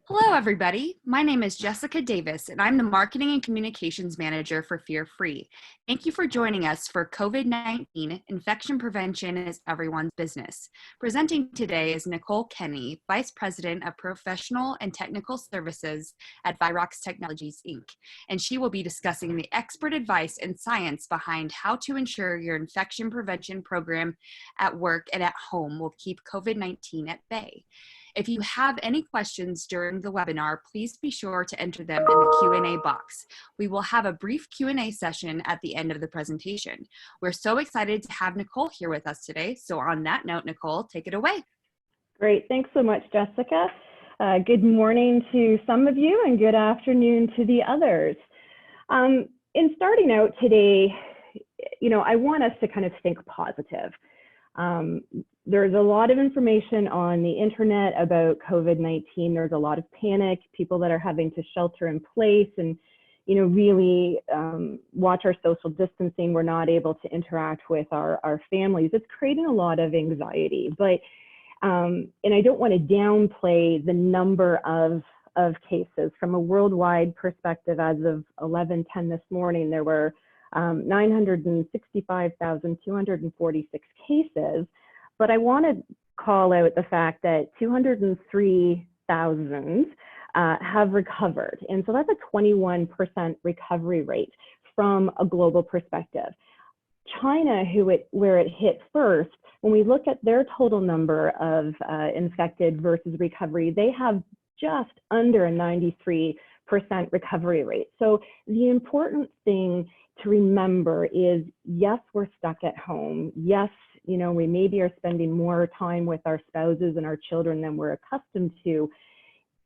Hello, everybody. My name is Jessica Davis, and I'm the Marketing and Communications Manager for Fear Free. Thank you for joining us for COVID-19 Infection Prevention is Everyone's Business. Presenting today is Nicole Kenny, Vice President of Professional and Technical Services at Virox Technologies Inc., and she will be discussing the expert advice and science behind how to ensure your infection prevention program at work and at home will keep COVID-19 at bay. If you have any questions during the webinar, please be sure to enter them in the Q&A box. We will have a brief Q&A session at the end of the presentation. We're so excited to have Nicole here with us today. So on that note, Nicole, take it away. Great, thanks so much, Jessica. Good morning to some of you and good afternoon to the others. In starting out today, I want us to kind of think positive. There's a lot of information on the internet about COVID-19. There's a lot of panic, people that are having to shelter in place and, really watch our social distancing. We're not able to interact with our families. It's creating a lot of anxiety, but, and I don't want to downplay the number of cases. From a worldwide perspective, as of 11:10 this morning, there were 965,246 cases. But I want to call out the fact that 203,000 have recovered. And so that's a 21% recovery rate from a global perspective. China, where it hit first, when we look at their total number of infected versus recovery, they have just under a 93% recovery rate. So the important thing to remember is, yes, we're stuck at home. Yes, we maybe are spending more time with our spouses and our children than we're accustomed to.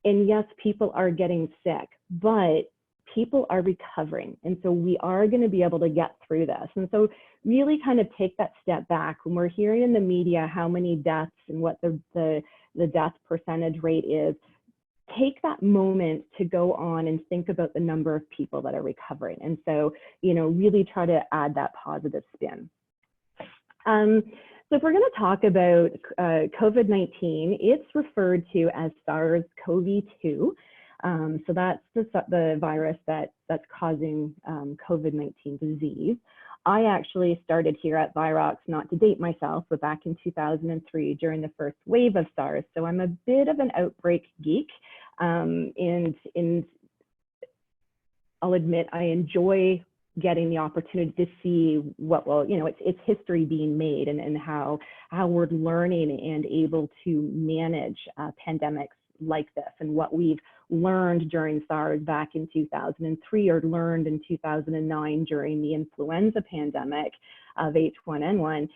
And yes, people are getting sick, but people are recovering. And so we are going to be able to get through this. And so really kind of take that step back. When we're hearing in the media how many deaths and what the death percentage rate is, take that moment to go on and think about the number of people that are recovering. And so, really try to add that positive spin. So if we're going to talk about COVID-19, it's referred to as SARS-CoV-2. So that's the virus that's causing COVID-19 disease. I actually started here at Virox, not to date myself, but back in 2003 during the first wave of SARS. So I'm a bit of an outbreak geek, and I'll admit I enjoy getting the opportunity to see what it's history being made and how we're learning and able to manage pandemics like this, and what we've learned during SARS back in 2003 or learned in 2009 during the influenza pandemic of H1N1.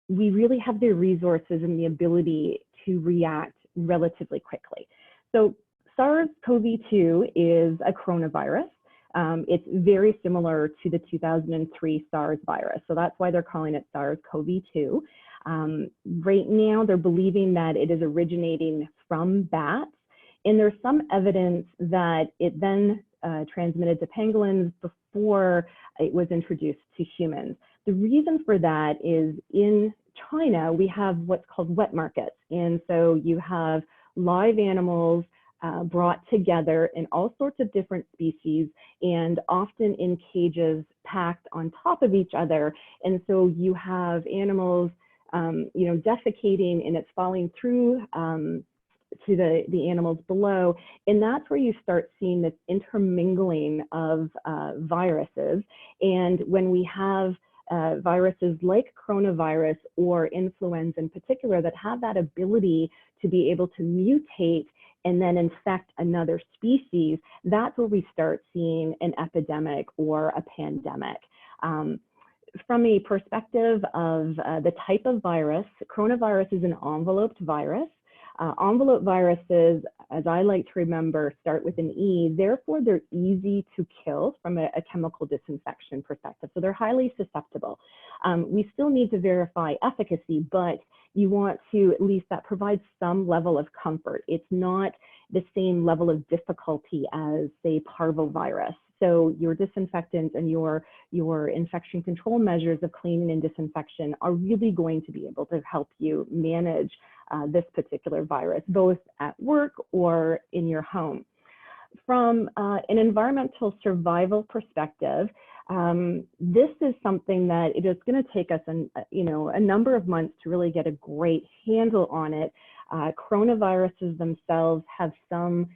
We really have the resources and the ability to react relatively quickly. So SARS-CoV-2 is a coronavirus. It's very similar to the 2003 SARS virus. So that's why they're calling it SARS-CoV-2. Right now, they're believing that it is originating from bats. And there's some evidence that it then transmitted to pangolins before it was introduced to humans. The reason for that is in China, we have what's called wet markets. And so you have live animals brought together in all sorts of different species, and often in cages packed on top of each other. And so you have animals, defecating, and it's falling through to the animals below. And that's where you start seeing this intermingling of viruses. And when we have viruses like coronavirus or influenza in particular that have that ability to be able to mutate and then infect another species, that's where we start seeing an epidemic or a pandemic. From a perspective of the type of virus, coronavirus is an enveloped virus. Envelope viruses, as I like to remember, start with an E, therefore they're easy to kill from a chemical disinfection perspective. So they're highly susceptible. We still need to verify efficacy, but you want to at least that provides some level of comfort. It's not the same level of difficulty as, say, parvovirus. So your disinfectants and your infection control measures of cleaning and disinfection are really going to be able to help you manage this particular virus, both at work or in your home. From an environmental survival perspective, this is something that it is going to take us a number of months to really get a great handle on it. Coronaviruses themselves have some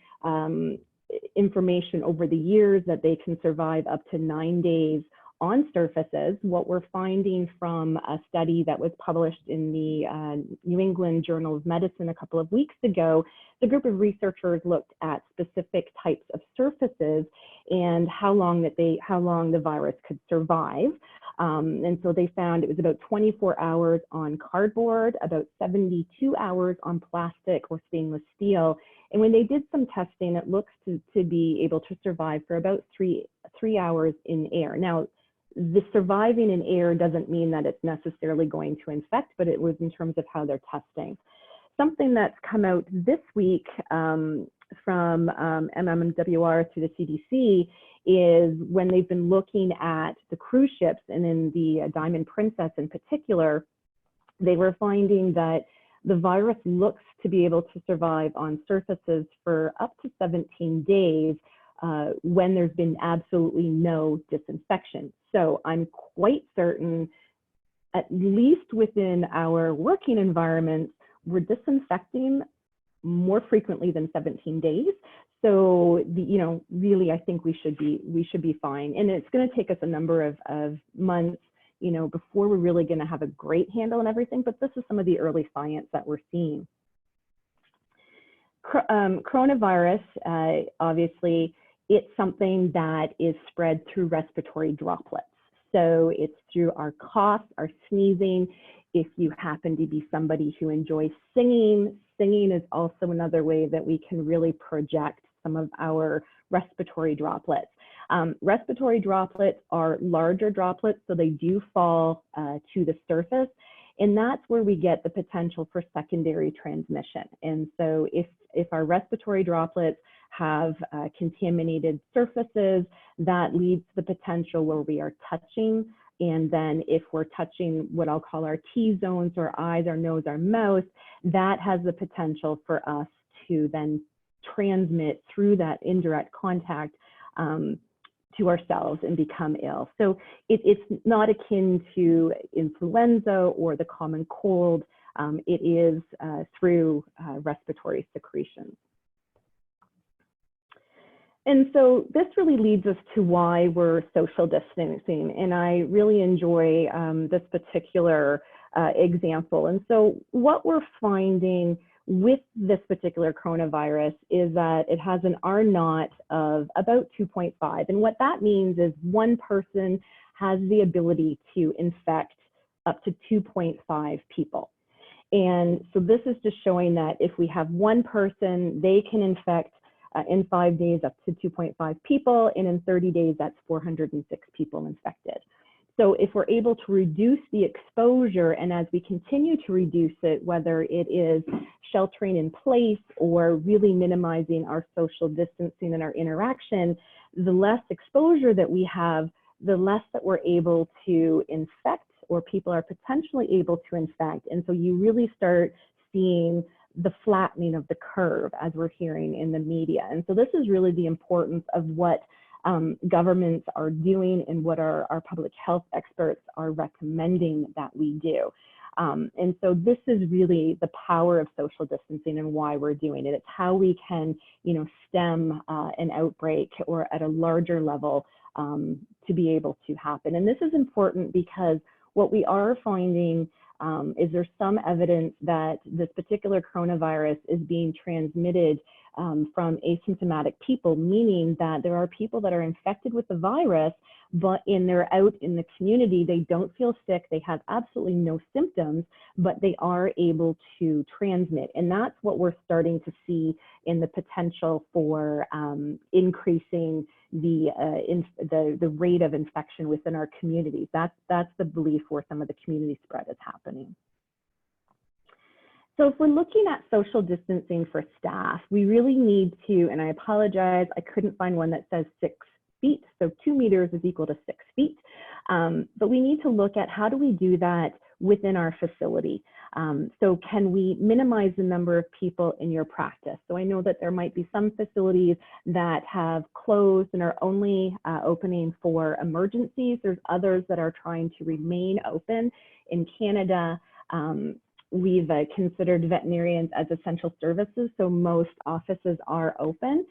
information over the years that they can survive up to 9 days on surfaces. What we're finding from a study that was published in the New England Journal of Medicine a couple of weeks ago, the group of researchers looked at specific types of surfaces and how long the virus could survive. And so they found it was about 24 hours on cardboard, about 72 hours on plastic or stainless steel. And when they did some testing, it looks to be able to survive for about three hours in air. Now, the surviving in air doesn't mean that it's necessarily going to infect, but it was in terms of how they're testing. Something that's come out this week from MMWR through the CDC is when they've been looking at the cruise ships, and in the Diamond Princess in particular, they were finding that the virus looks to be able to survive on surfaces for up to 17 days when there's been absolutely no disinfection. So I'm quite certain, at least within our working environments, we're disinfecting more frequently than 17 days. So, really, I think we should be fine. And it's going to take us a number of months, before we're really going to have a great handle on everything. But this is some of the early science that we're seeing. Coronavirus, obviously, it's something that is spread through respiratory droplets. So it's through our cough, our sneezing. If you happen to be somebody who enjoys singing is also another way that we can really project some of our respiratory droplets. Respiratory droplets are larger droplets, so they do fall to the surface. And that's where we get the potential for secondary transmission. And so if our respiratory droplets have contaminated surfaces, that leads to the potential where we are touching. And then if we're touching what I'll call our T zones, our eyes, our nose, our mouth, that has the potential for us to then transmit through that indirect contact to ourselves and become ill. So it's not akin to influenza or the common cold. It is through respiratory secretions. And so this really leads us to why we're social distancing. And I really enjoy this particular example. And so what we're finding with this particular coronavirus is that it has an R naught of about 2.5. And what that means is one person has the ability to infect up to 2.5 people. And so this is just showing that if we have one person, they can infect in 5 days up to 2.5 people, and in 30 days, that's 406 people infected. So if we're able to reduce the exposure, and as we continue to reduce it, whether it is sheltering in place or really minimizing our social distancing and our interaction, the less exposure that we have, the less that we're able to infect, or people are potentially able to infect. And so you really start seeing the flattening of the curve, as we're hearing in the media. And so this is really the importance of what governments are doing and what our public health experts are recommending that we do. And so this is really the power of social distancing and why we're doing it. It's how we can, stem an outbreak or at a larger level to be able to happen. And this is important because what we are finding is there's some evidence that this particular coronavirus is being transmitted from asymptomatic people, meaning that there are people that are infected with the virus, but they're out in the community, they don't feel sick, they have absolutely no symptoms, but they are able to transmit. And that's what we're starting to see in the potential for increasing the rate of infection within our communities. That's the belief where some of the community spread is happening. So if we're looking at social distancing for staff, we really need to, and I apologize, I couldn't find one that says 6 feet. So 2 meters is equal to 6 feet. But we need to look at how do we do that within our facility. So can we minimize the number of people in your practice? So I know that there might be some facilities that have closed and are only opening for emergencies. There's others that are trying to remain open. In Canada, we've considered veterinarians as essential services, so most offices are open.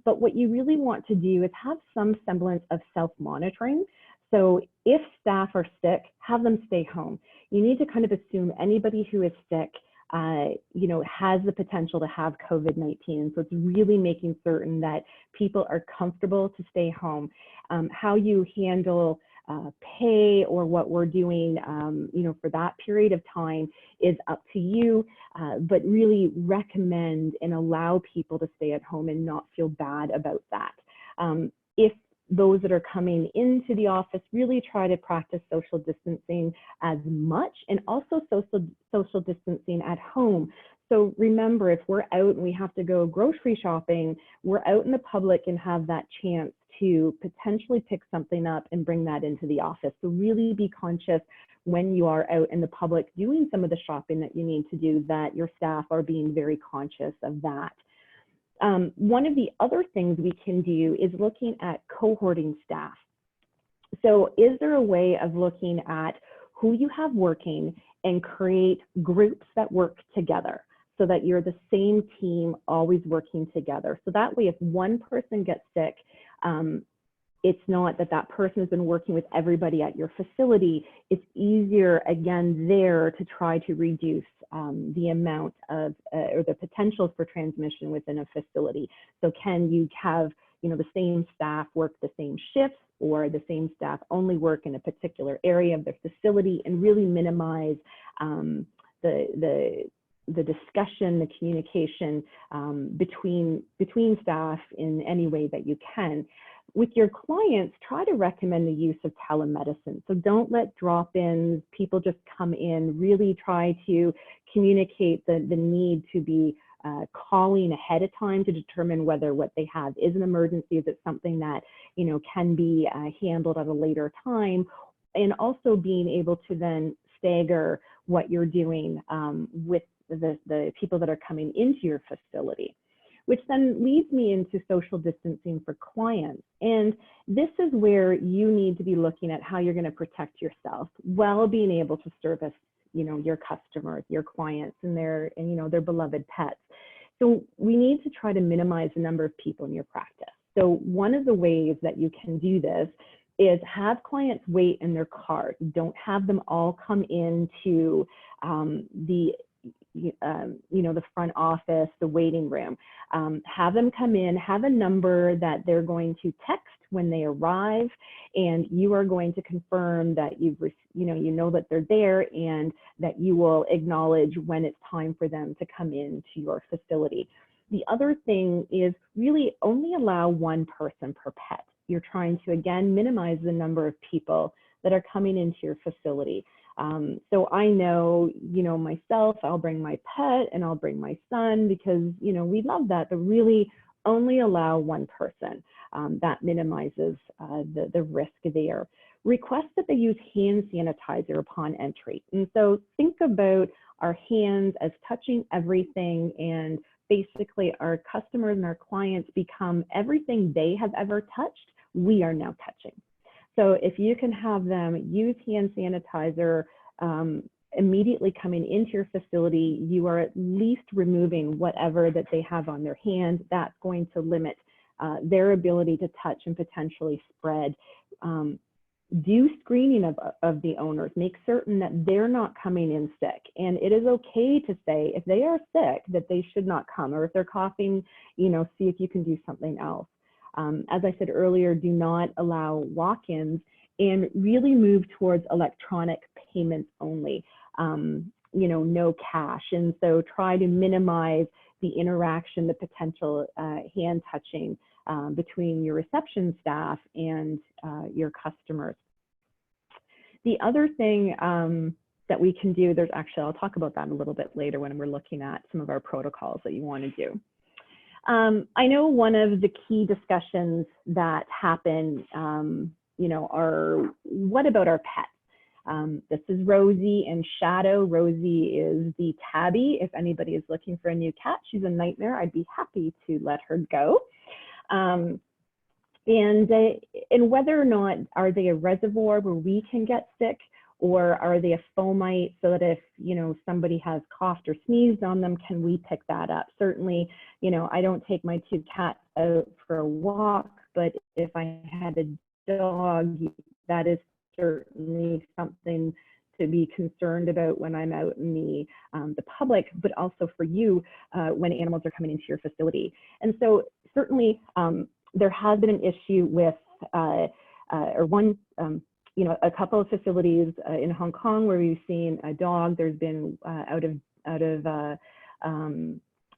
But what you really want to do is have some semblance of self-monitoring. So if staff are sick, have them stay home. You need to kind of assume anybody who is sick, has the potential to have COVID-19. So it's really making certain that people are comfortable to stay home. How you handle pay or what we're doing, for that period of time is up to you, but really recommend and allow people to stay at home and not feel bad about that. If those that are coming into the office, really try to practice social distancing as much, and also social distancing at home. So remember, if we're out and we have to go grocery shopping, we're out in the public and have that chance to potentially pick something up and bring that into the office. So really be conscious when you are out in the public doing some of the shopping that you need to do, that your staff are being very conscious of that. One of the other things we can do is looking at cohorting staff. So is there a way of looking at who you have working and create groups that work together so that you're the same team always working together? So that way, if one person gets sick, it's not that that person has been working with everybody at your facility. It's easier, again, there to try to reduce the amount of or the potential for transmission within a facility. So can you have the same staff work the same shifts, or the same staff only work in a particular area of the facility, and really minimize the discussion, the communication between staff in any way that you can. With your clients, try to recommend the use of telemedicine. So don't let drop-ins, people just come in, really try to communicate the need to be calling ahead of time to determine whether what they have is an emergency, is it something that can be handled at a later time, and also being able to then stagger what you're doing with the people that are coming into your facility. Which then leads me into social distancing for clients. And this is where you need to be looking at how you're going to protect yourself while being able to service, your customers, your clients, and their beloved pets. So we need to try to minimize the number of people in your practice. So one of the ways that you can do this is have clients wait in their cars. Don't have them all come into the front office, the waiting room. Have them come in, have a number that they're going to text when they arrive, and you are going to confirm that you know that they're there, and that you will acknowledge when it's time for them to come into your facility. The other thing is really only allow one person per pet. You're trying to, again, minimize the number of people that are coming into your facility. So I know, myself, I'll bring my pet and I'll bring my son because, we love that, but really only allow one person. That minimizes the risk there. Request that they use hand sanitizer upon entry. And so think about our hands as touching everything, and basically our customers and our clients become everything they have ever touched, we are now touching. So if you can have them use hand sanitizer immediately coming into your facility, you are at least removing whatever that they have on their hand. That's going to limit their ability to touch and potentially spread. Do screening of the owners. Make certain that they're not coming in sick. And it is okay to say if they are sick that they should not come, or if they're coughing, see if you can do something else. As I said earlier, do not allow walk-ins, and really move towards electronic payments only, no cash. And so try to minimize the interaction, the potential hand touching between your reception staff and your customers. The other thing that we can do, I'll talk about that a little bit later when we're looking at some of our protocols that you want to do. I know one of the key discussions that happen, are what about our pets? This is Rosie and Shadow. Rosie is the tabby. If anybody is looking for a new cat, she's a nightmare. I'd be happy to let her go. And whether or not are they a reservoir where we can get sick, or are they a fomite so that if, somebody has coughed or sneezed on them, can we pick that up? Certainly, I don't take my 2 cats out for a walk, but if I had a dog, that is certainly something to be concerned about when I'm out in the public, but also for you when animals are coming into your facility. And so certainly there has been an issue with a couple of facilities in Hong Kong where we've seen a dog. There's been out of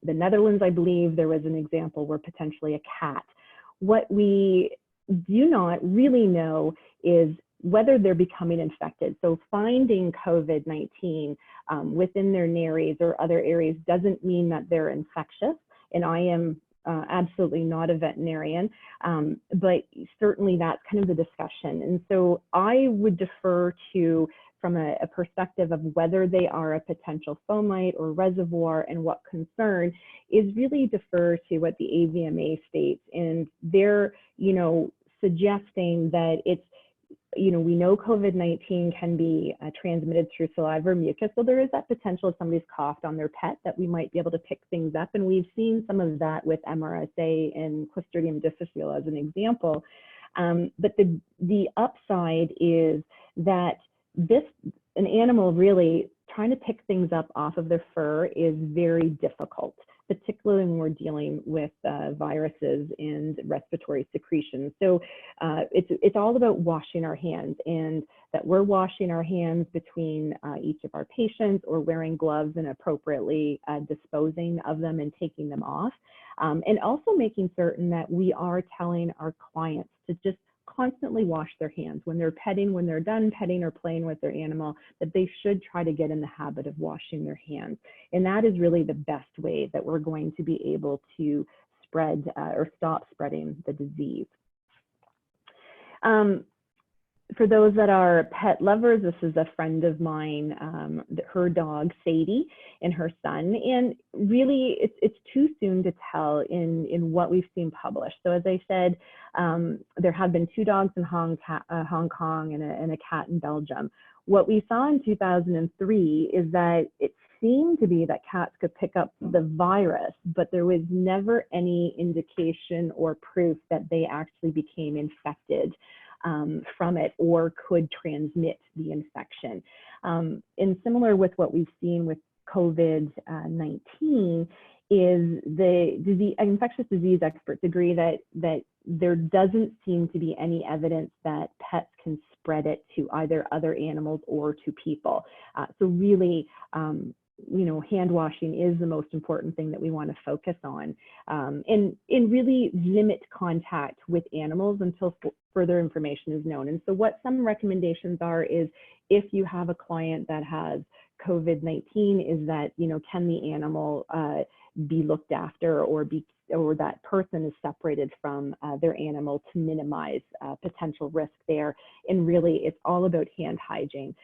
the Netherlands, I believe, there was an example where potentially a cat. What we do not really know is whether they're becoming infected. So finding COVID-19 within their nares or other areas doesn't mean that they're infectious. And I am absolutely not a veterinarian, but certainly that's kind of the discussion. And so I would defer to, from a perspective of whether they are a potential fomite or reservoir and what concern, is really defer to what the AVMA states. And they're, suggesting that it's, we know COVID-19 can be transmitted through saliva or mucus. So there is that potential if somebody's coughed on their pet that we might be able to pick things up. And we've seen some of that with MRSA and Clostridium difficile as an example. But the upside is that an animal really trying to pick things up off of their fur is very difficult, particularly when we're dealing with viruses and respiratory secretions. So it's all about washing our hands, and that we're washing our hands between each of our patients, or wearing gloves and appropriately disposing of them and taking them off. And also making certain that we are telling our clients to just constantly wash their hands when they're petting, when they're done petting or playing with their animal, that they should try to get in the habit of washing their hands. And that is really the best way that we're going to be able to spread or stop spreading the disease. For those that are pet lovers, this is a friend of mine, her dog Sadie and her son, and really it's too soon to tell in what we've seen published. So as I said, there have been 2 dogs in Hong Kong and a cat in Belgium. What we saw in 2003 is that it seemed to be that cats could pick up the virus, but there was never any indication or proof that they actually became infected from it or could transmit the infection. And similar with what we've seen with COVID-19 is the infectious disease experts agree that there doesn't seem to be any evidence that pets can spread it to either other animals or to people. So really, hand washing is the most important thing that we want to focus on, and really limit contact with animals until further information is known. And so what some recommendations are is, if you have a client that has COVID-19, is that, can the animal be looked after, or that person is separated from their animal to minimize potential risk there. And really, it's all about hand hygiene,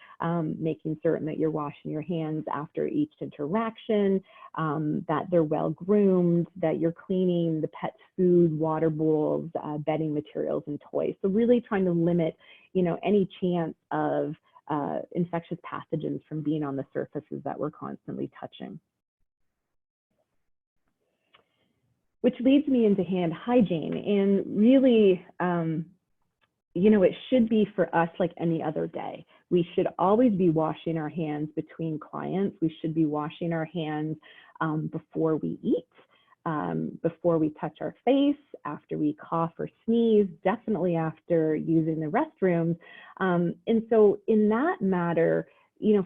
making certain that you're washing your hands after each interaction, that they're well groomed, that you're cleaning the pet's food, water bowls, bedding materials, and toys. So really trying to limit, any chance of infectious pathogens from being on the surfaces that we're constantly touching. Which leads me into hand hygiene. And really, it should be for us like any other day. We should always be washing our hands between clients. We should be washing our hands before we eat, before we touch our face, after we cough or sneeze, definitely after using the restrooms. And so in that matter,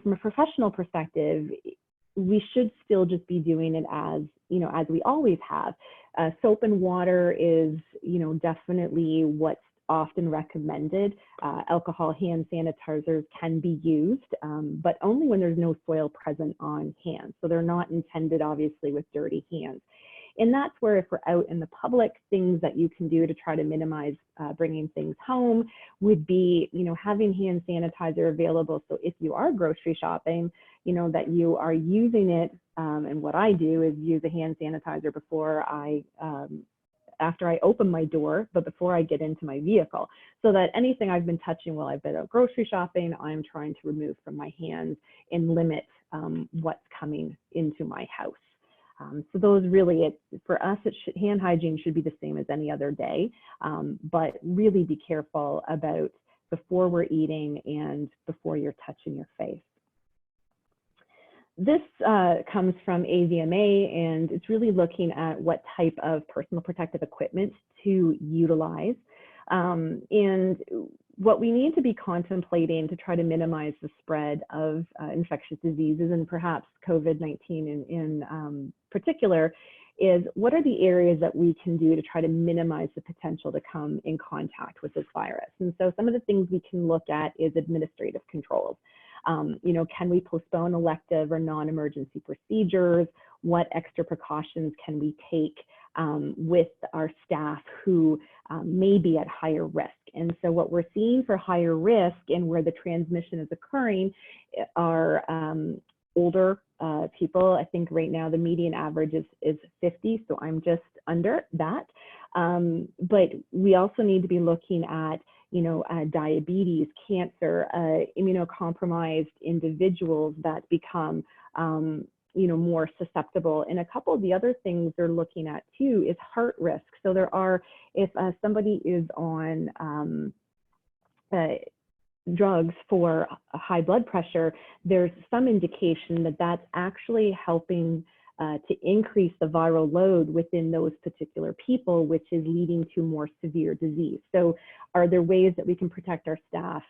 from a professional perspective, we should still just be doing it as we always have. Soap and water is, definitely what's often recommended. Alcohol hand sanitizers can be used, but only when there's no soil present on hands. So they're not intended, obviously, with dirty hands. And that's where, if we're out in the public, things that you can do to try to minimize bringing things home would be, having hand sanitizer available. So if you are grocery shopping, that you are using it. And what I do is use a hand sanitizer after I open my door, but before I get into my vehicle, so that anything I've been touching while I've been out grocery shopping, I'm trying to remove from my hands and limit what's coming into my house. So those really, for us, hand hygiene should be the same as any other day, but really be careful about before we're eating and before you're touching your face. This comes from AVMA, and it's really looking at what type of personal protective equipment to utilize. And what we need to be contemplating to try to minimize the spread of infectious diseases, and perhaps COVID-19 in particular, is what are the areas that we can do to try to minimize the potential to come in contact with this virus. And so some of the things we can look at is administrative controls. Can we postpone elective or non-emergency procedures? What extra precautions can we take with our staff who may be at higher risk? And so what we're seeing for higher risk and where the transmission is occurring are older people. I think right now the median average is 50, so I'm just under that. But we also need to be looking at diabetes, cancer, immunocompromised individuals that become, more susceptible. And a couple of the other things they're looking at too is heart risk. So there are, if somebody is on drugs for high blood pressure, there's some indication that that's actually helping to increase the viral load within those particular people, which is leading to more severe disease. So are there ways that we can protect our staff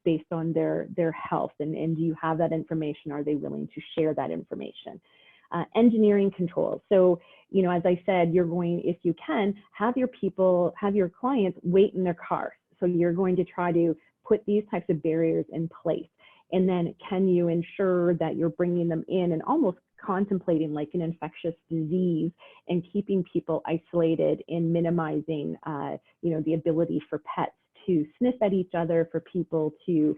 based on their health? And do you have that information? Are they willing to share that information? Engineering controls. So, as I said, you're going, if you can, have your clients wait in their car. So you're going to try to put these types of barriers in place. And then can you ensure that you're bringing them in and almost contemplating like an infectious disease and keeping people isolated and minimizing, the ability for pets to sniff at each other, for people to,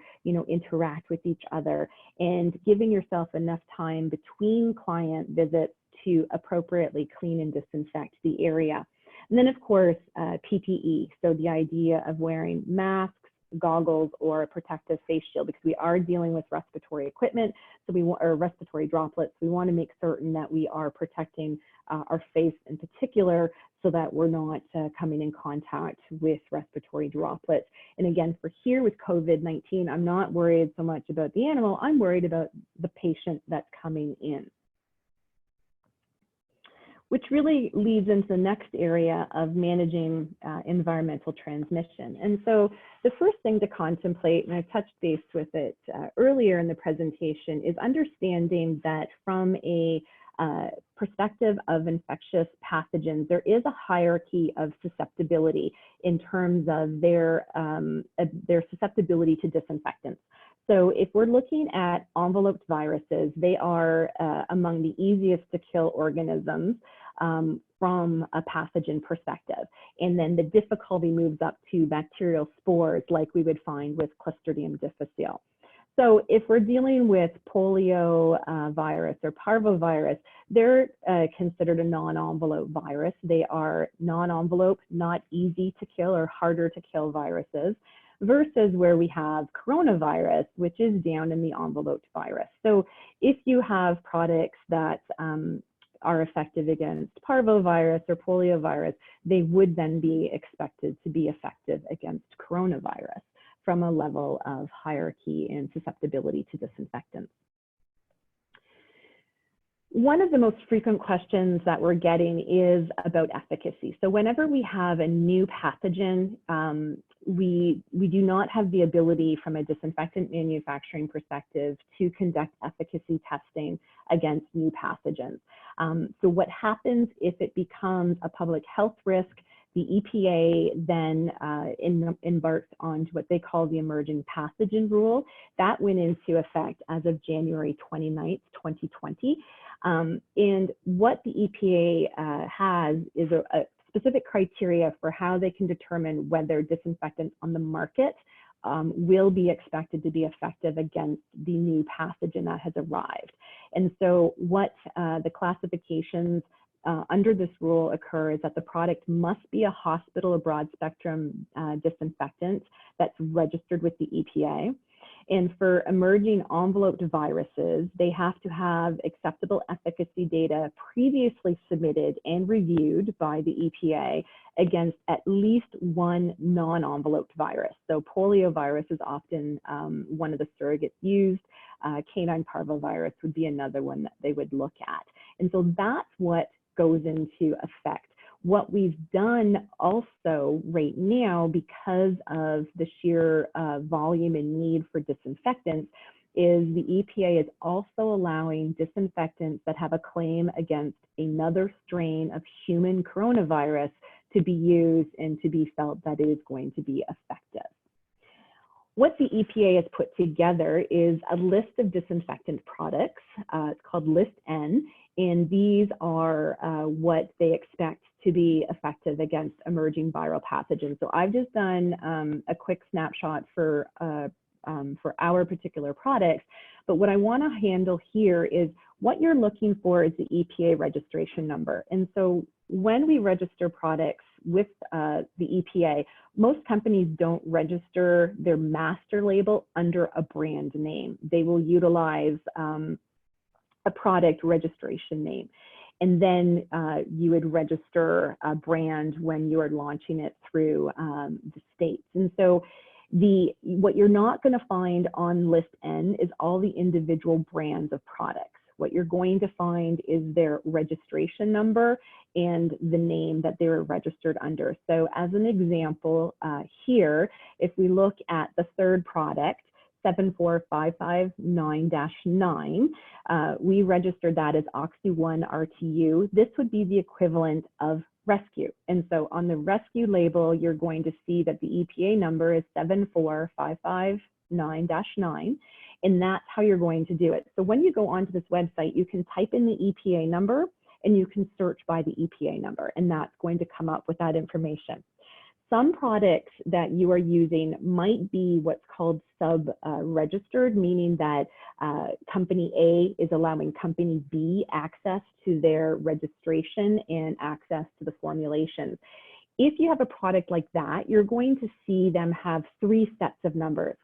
interact with each other, and giving yourself enough time between client visits to appropriately clean and disinfect the area. And then, of course, PPE. So the idea of wearing masks, goggles, or a protective face shield, because we are dealing with respiratory equipment, so or respiratory droplets. We want to make certain that we are protecting our face in particular, so that we're not coming in contact with respiratory droplets. And again, for here with COVID-19, I'm not worried so much about the animal, I'm worried about the patient that's coming in. Which really leads into the next area of managing environmental transmission. And so the first thing to contemplate, and I touched base with it earlier in the presentation, is understanding that from a perspective of infectious pathogens, there is a hierarchy of susceptibility in terms of their susceptibility to disinfectants. So if we're looking at enveloped viruses, they are among the easiest to kill organisms from a pathogen perspective. And then the difficulty moves up to bacterial spores like we would find with Clostridium difficile. So if we're dealing with polio virus or parvovirus, they're considered a non-envelope virus. They are non-envelope, not easy to kill or harder to kill viruses, versus where we have coronavirus, which is down in the enveloped virus. So if you have products that are effective against parvovirus or poliovirus, they would then be expected to be effective against coronavirus from a level of hierarchy and susceptibility to disinfectants. One of the most frequent questions that we're getting is about efficacy. So whenever we have a new pathogen, we do not have the ability from a disinfectant manufacturing perspective to conduct efficacy testing against new pathogens. So what happens if it becomes a public health risk? The EPA then embarked onto what they call the emerging pathogen rule. That went into effect as of January 29th, 2020. And what the EPA has is a specific criteria for how they can determine whether disinfectants on the market will be expected to be effective against the new pathogen that has arrived. And so what the classifications under this rule occur is that the product must be a hospital or broad spectrum disinfectant that's registered with the EPA. And for emerging enveloped viruses, they have to have acceptable efficacy data previously submitted and reviewed by the EPA against at least one non-enveloped virus. So poliovirus is often one of the surrogates used. Canine parvovirus would be another one that they would look at. And so that's what goes into effect. What we've done also right now, because of the sheer volume and need for disinfectants, is the EPA is also allowing disinfectants that have a claim against another strain of human coronavirus to be used and to be felt that it is going to be effective. What the EPA has put together is a list of disinfectant products. It's called List N, and these are what they expect to be effective against emerging viral pathogens. So I've just done a quick snapshot for our particular products, but what I want to handle here is what you're looking for is the EPA registration number. And so when we register products with the EPA, most companies don't register their master label under a brand name. They will utilize a product registration name. And then you would register a brand when you are launching it through the states. And so what you're not going to find on List N is all the individual brands of products. What you're going to find is their registration number and the name that they were registered under. So as an example here, if we look at the third product, 74559-9, we registered that as Oxy-1 RTU. This would be the equivalent of rescue. And so on the rescue label, you're going to see that the EPA number is 74559-9, and that's how you're going to do it. So when you go onto this website, you can type in the EPA number and you can search by the EPA number, and that's going to come up with that information. Some products that you are using might be what's called sub-registered, meaning that company A is allowing company B access to their registration and access to the formulations. If you have a product like that, you're going to see them have 3 sets of numbers.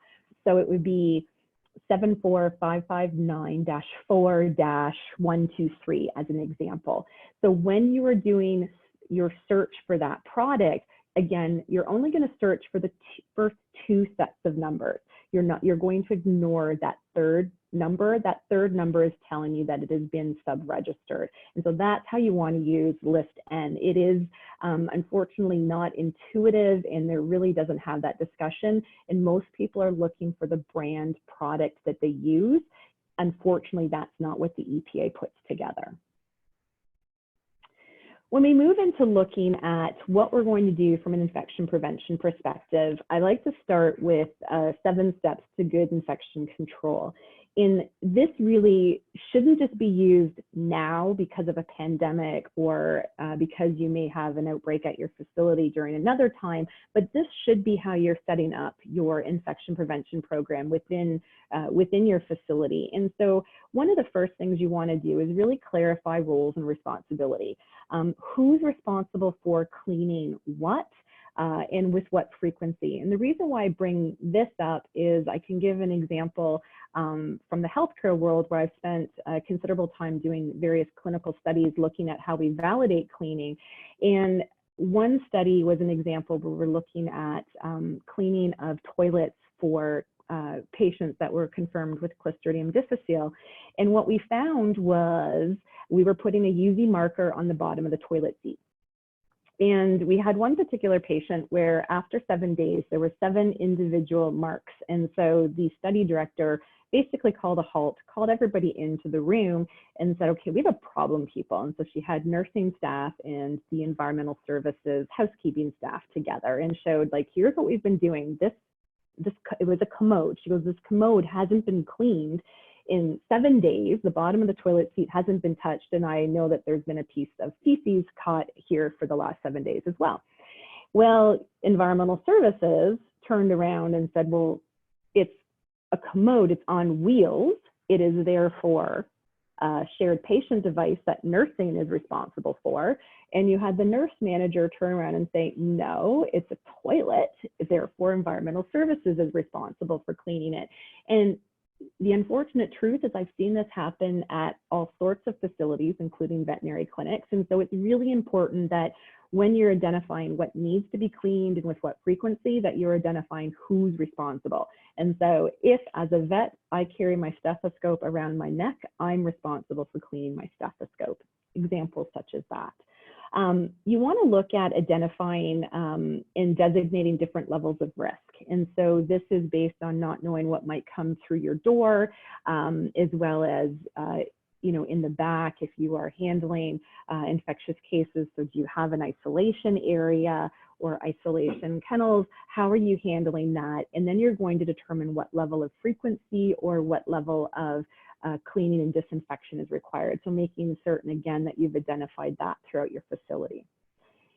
So it would be 74559-4-123 as an example. So when you are doing your search for that product, again, you're only going to search for the first 2 sets of numbers. You're going to ignore that third number. That third number is telling you that it has been sub-registered. And so that's how you want to use List N. It is unfortunately not intuitive, and there really doesn't have that discussion. And most people are looking for the brand product that they use. Unfortunately, that's not what the EPA puts together. When we move into looking at what we're going to do from an infection prevention perspective, I like to start with 7 steps to good infection control. And this really shouldn't just be used now because of a pandemic or because you may have an outbreak at your facility during another time, but this should be how you're setting up your infection prevention program within your facility. And so one of the first things you want to do is really clarify roles and responsibility. Who's responsible for cleaning what? And with what frequency. And the reason why I bring this up is I can give an example from the healthcare world where I've spent considerable time doing various clinical studies looking at how we validate cleaning. And one study was an example where we're looking at cleaning of toilets for patients that were confirmed with Clostridium difficile. And what we found was we were putting a UV marker on the bottom of the toilet seat. And we had one particular patient where after 7 days, there were 7 individual marks. And so the study director basically called a halt, called everybody into the room and said, okay, we have a problem, people. And so she had nursing staff and the environmental services, housekeeping staff together and showed, like, here's what we've been doing. It was a commode. She goes, this commode hasn't been cleaned in 7 days, the bottom of the toilet seat hasn't been touched, and I know that there's been a piece of feces caught here for the last 7 days as well. Well, environmental services turned around and said, well, it's a commode, it's on wheels. It is therefore a shared patient device that nursing is responsible for. And you had the nurse manager turn around and say, no, it's a toilet, therefore environmental services is responsible for cleaning it. And the unfortunate truth is I've seen this happen at all sorts of facilities, including veterinary clinics. And so it's really important that when you're identifying what needs to be cleaned and with what frequency, that you're identifying who's responsible. And so if as a vet, I carry my stethoscope around my neck, I'm responsible for cleaning my stethoscope. Examples such as that. You want to look at identifying and designating different levels of risk. And so this is based on not knowing what might come through your door, as well as in the back, if you are handling infectious cases, so do you have an isolation area or isolation kennels? How are you handling that? And then you're going to determine what level of frequency or what level of cleaning and disinfection is required. So making certain, again, that you've identified that throughout your facility.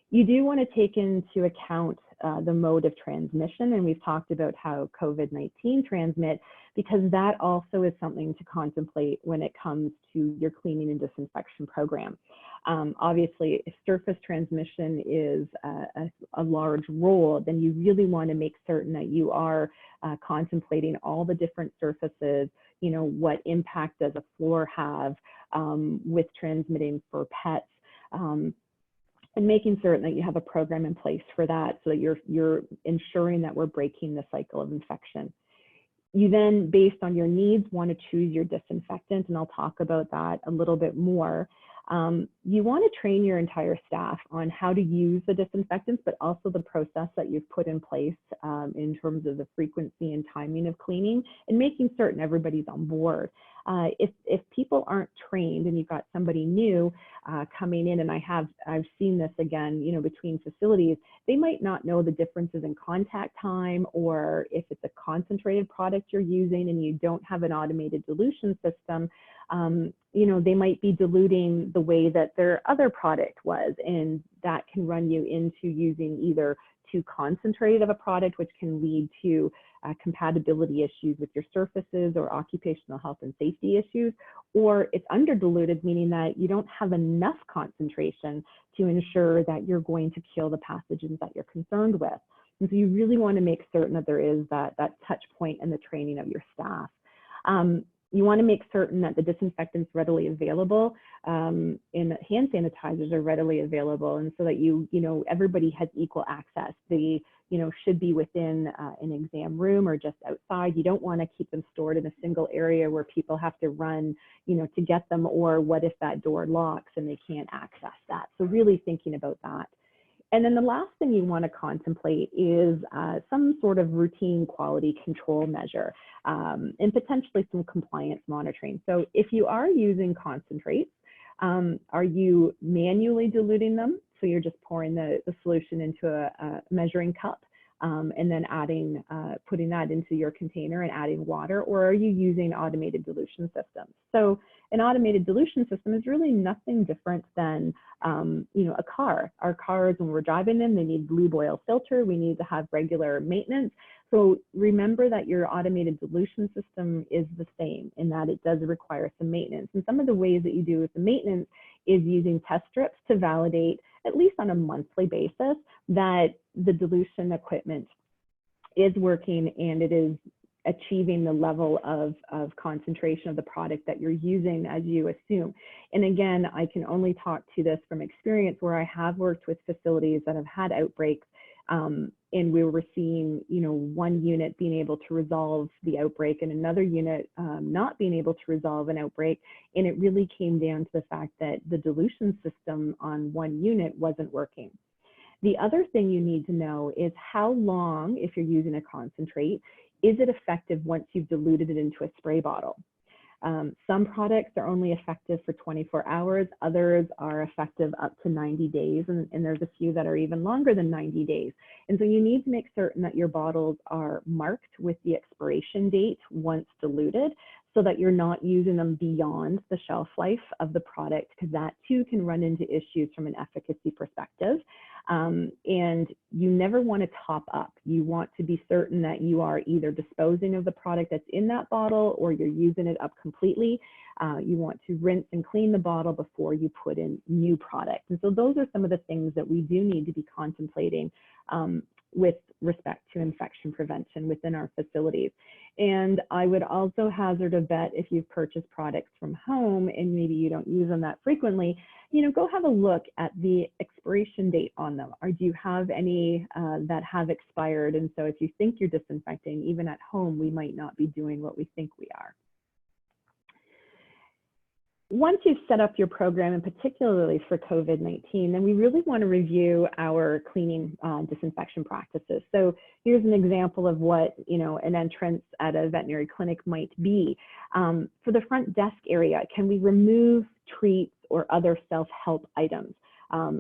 You do want to take into account the mode of transmission, and we've talked about how COVID-19 transmit, because that also is something to contemplate when it comes to your cleaning and disinfection program. Obviously, if surface transmission is a large role, then you really want to make certain that you are contemplating all the different surfaces, what impact does a floor have with transmitting for pets, and making certain that you have a program in place for that so that you're ensuring that we're breaking the cycle of infection. You then, based on your needs, want to choose your disinfectant, and I'll talk about that a little bit more. You want to train your entire staff on how to use the disinfectants, but also the process that you've put in place in terms of the frequency and timing of cleaning, and making certain everybody's on board. If people aren't trained and you've got somebody new coming in, and I've seen this again, between facilities, they might not know the differences in contact time, or if it's a concentrated product you're using and you don't have an automated dilution system, they might be diluting the way that their other product was, and that can run you into using either too concentrated of a product, which can lead to compatibility issues with your surfaces or occupational health and safety issues, or it's under diluted, meaning that you don't have enough concentration to ensure that you're going to kill the pathogens that you're concerned with. And so you really want to make certain that there is that touch point in the training of your staff. You want to make certain that the disinfectant's readily available, and that hand sanitizers are readily available, and so that everybody has equal access. They should be within an exam room or just outside. You don't want to keep them stored in a single area where people have to run, to get them, or what if that door locks and they can't access that? So really thinking about that. And then the last thing you want to contemplate is some sort of routine quality control measure, and potentially some compliance monitoring. So if you are using concentrates, are you manually diluting them? So you're just pouring the solution into a measuring cup, and then putting that into your container and adding water, or are you using automated dilution systems? So an automated dilution system is really nothing different than a car. Our cars, when we're driving them, they need lube oil filter. We need to have regular maintenance. So remember that your automated dilution system is the same, in that it does require some maintenance. And some of the ways that you do with the maintenance is using test strips to validate, at least on a monthly basis, that the dilution equipment is working and it is achieving the level of concentration of the product that you're using as you assume. And again, I can only talk to this from experience where I have worked with facilities that have had outbreaks, and we were seeing, one unit being able to resolve the outbreak and another unit not being able to resolve an outbreak. And it really came down to the fact that the dilution system on one unit wasn't working. The other thing you need to know is how long, if you're using a concentrate, is it effective once you've diluted it into a spray bottle? Some products are only effective for 24 hours, others are effective up to 90 days, and there's a few that are even longer than 90 days. And so you need to make certain that your bottles are marked with the expiration date once diluted, so that you're not using them beyond the shelf life of the product, because that too can run into issues from an efficacy perspective. And you never want to top up. You want to be certain that you are either disposing of the product that's in that bottle or you're using it up completely. You want to rinse and clean the bottle before you put in new product. And so those are some of the things that we do need to be contemplating with respect to infection prevention within our facilities. And I would also hazard a bet, if you've purchased products from home and maybe you don't use them that frequently, go have a look at the expiration date on them. Or do you have any that have expired? And so if you think you're disinfecting, even at home, we might not be doing what we think we are. Once you've set up your program, and particularly for COVID-19, then we really want to review our cleaning disinfection practices. So here's an example of what an entrance at a veterinary clinic might be. For the front desk area, can we remove treats or other self-help items?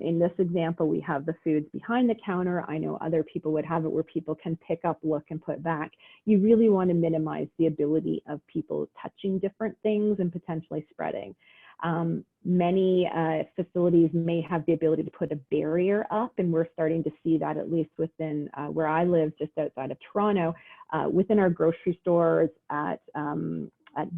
In this example, we have the foods behind the counter. I know other people would have it where people can pick up, look, and put back. You really want to minimize the ability of people touching different things and potentially spreading. Many facilities may have the ability to put a barrier up, and we're starting to see that, at least within where I live, just outside of Toronto, within our grocery stores, at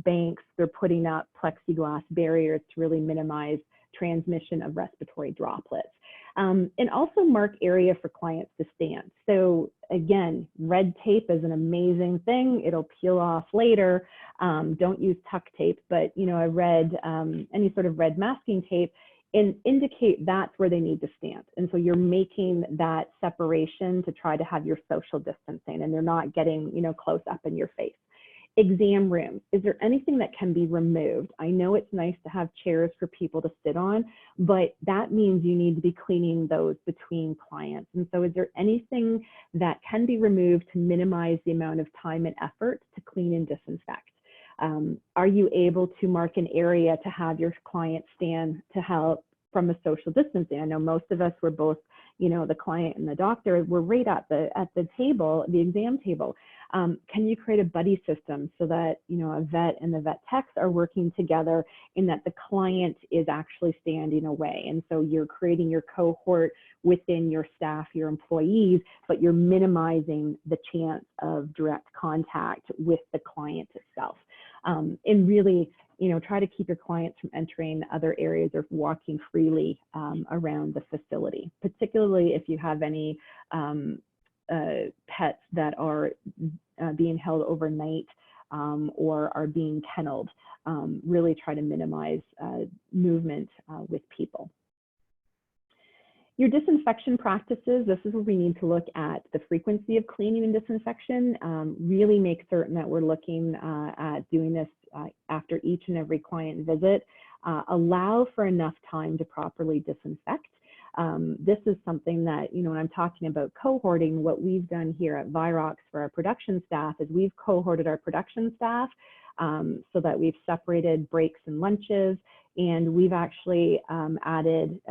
banks, they're putting up plexiglass barriers to really minimize transmission of respiratory droplets. And also mark area for clients to stand. So again, red tape is an amazing thing. It'll peel off later. Don't use tuck tape, but any sort of red masking tape, and indicate that's where they need to stand. And so you're making that separation to try to have your social distancing, and they're not getting close up in your face. Exam rooms, is there anything that can be removed? I know it's nice to have chairs for people to sit on, but that means you need to be cleaning those between clients. And so is there anything that can be removed to minimize the amount of time and effort to clean and disinfect? Are you able to mark an area to have your client stand to help from a social distancing? I know most of us were both, the client and the doctor were right at the table, the exam table. Can you create a buddy system so that, a vet and the vet techs are working together, in that the client is actually standing away? And so you're creating your cohort within your staff, your employees, but you're minimizing the chance of direct contact with the client itself. And really, try to keep your clients from entering other areas or walking freely around the facility, particularly if you have any pets that are being held overnight or are being kenneled. Really try to minimize movement with people. Your disinfection practices, this is where we need to look at the frequency of cleaning and disinfection. Really make certain that we're looking at doing this after each and every client visit. Allow for enough time to properly disinfect. This is something that, when I'm talking about cohorting, what we've done here at Virox for our production staff is we've cohorted our production staff so that we've separated breaks and lunches, and we've actually added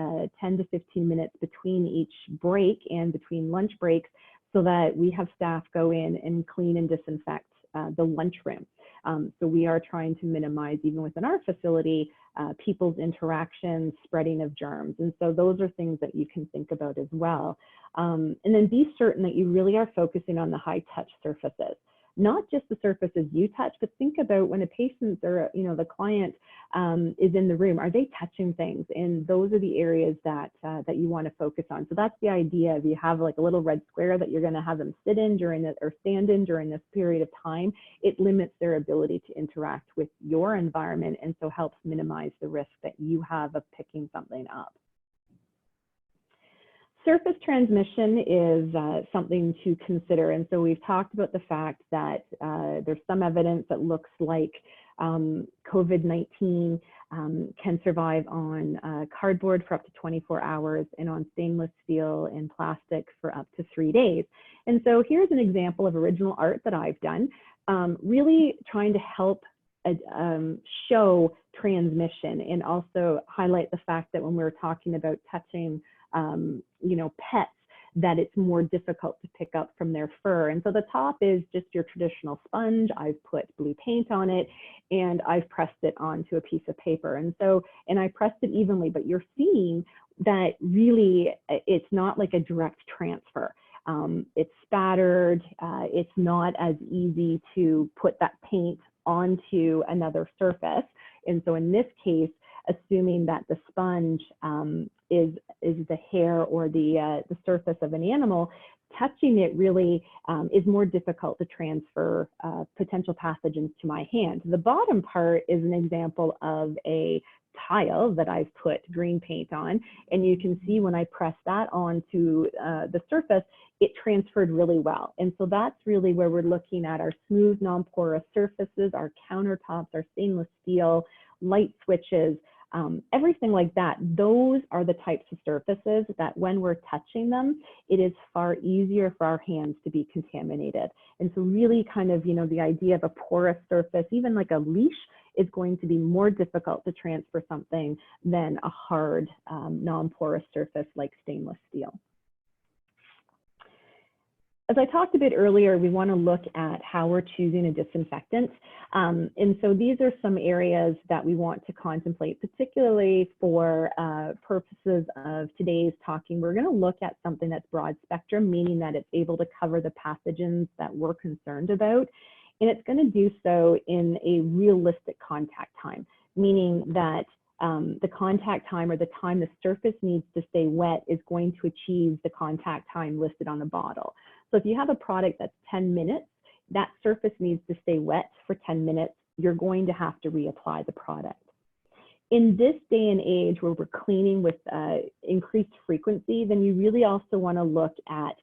10 to 15 minutes between each break and between lunch breaks, so that we have staff go in and clean and disinfect the lunchroom. So we are trying to minimize, even within our facility, people's interactions, spreading of germs. And so those are things that you can think about as well. And then be certain that you really are focusing on the high touch surfaces, not just the surfaces you touch, but think about when a patient or the client is in the room, are they touching things? And those are the areas that that you want to focus on. So that's the idea. If you have like a little red square that you're going to have them sit in during it or stand in during this period of time, it limits their ability to interact with your environment, and so helps minimize the risk that you have of picking something up. Surface transmission is something to consider. And so we've talked about the fact that there's some evidence that looks like COVID-19 can survive on cardboard for up to 24 hours and on stainless steel and plastic for up to 3 days. And so here's an example of original art that I've done, really trying to help show transmission, and also highlight the fact that when we're talking about touching pets, that it's more difficult to pick up from their fur. And so the top is just your traditional sponge. I've put blue paint on it and I've pressed it onto a piece of paper. And I pressed it evenly, but you're seeing that really it's not like a direct transfer. It's spattered. It's not as easy to put that paint onto another surface. And so in this case, assuming that the sponge is the hair or the surface of an animal, touching it really is more difficult to transfer potential pathogens to my hand. The bottom part is an example of a tile that I've put green paint on, and you can see when I press that onto the surface, it transferred really well. And so that's really where we're looking at our smooth, non-porous surfaces, our countertops, our stainless steel, light switches, everything like that. Those are the types of surfaces that when we're touching them, it is far easier for our hands to be contaminated. And so really kind of, the idea of a porous surface, even like a leash, is going to be more difficult to transfer something than a hard, non-porous surface like stainless steel. As I talked a bit earlier, we want to look at how we're choosing a disinfectant. And so these are some areas that we want to contemplate, particularly for purposes of today's talking. We're going to look at something that's broad spectrum, meaning that it's able to cover the pathogens that we're concerned about. And it's going to do so in a realistic contact time, meaning that the contact time, or the time the surface needs to stay wet, is going to achieve the contact time listed on the bottle. So if you have a product that's 10 minutes, that surface needs to stay wet for 10 minutes. You're going to have to reapply the product. In this day and age where we're cleaning with increased frequency, then you really also want to look at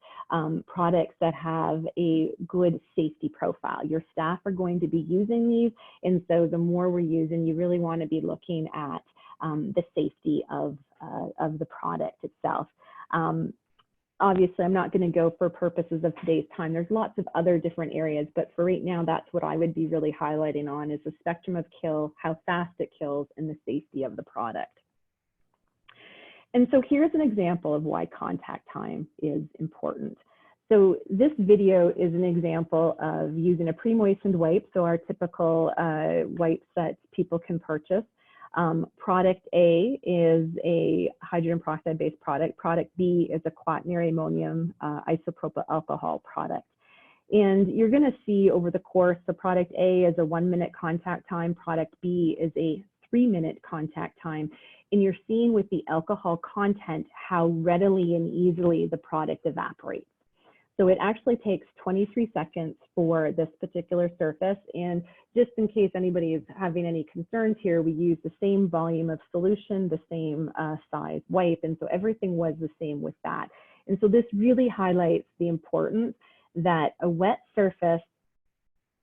products that have a good safety profile. Your staff are going to be using these, and so the more we're using, you really want to be looking at the safety of the product itself. Obviously, I'm not going to go for purposes of today's time. There's lots of other different areas, but for right now, that's what I would be really highlighting on, is the spectrum of kill, how fast it kills, and the safety of the product. And so here's an example of why contact time is important. So this video is an example of using a pre-moistened wipe, so our typical wipes that people can purchase. Product A is a hydrogen peroxide-based product. Product B is a quaternary ammonium isopropyl alcohol product. And you're going to see over the course, the product A is a 1-minute contact time. Product B is a 3-minute contact time. And you're seeing with the alcohol content how readily and easily the product evaporates. So it actually takes 23 seconds for this particular surface. And just in case anybody is having any concerns here, we use the same volume of solution, the same size wipe. And so everything was the same with that. And so this really highlights the importance that a wet surface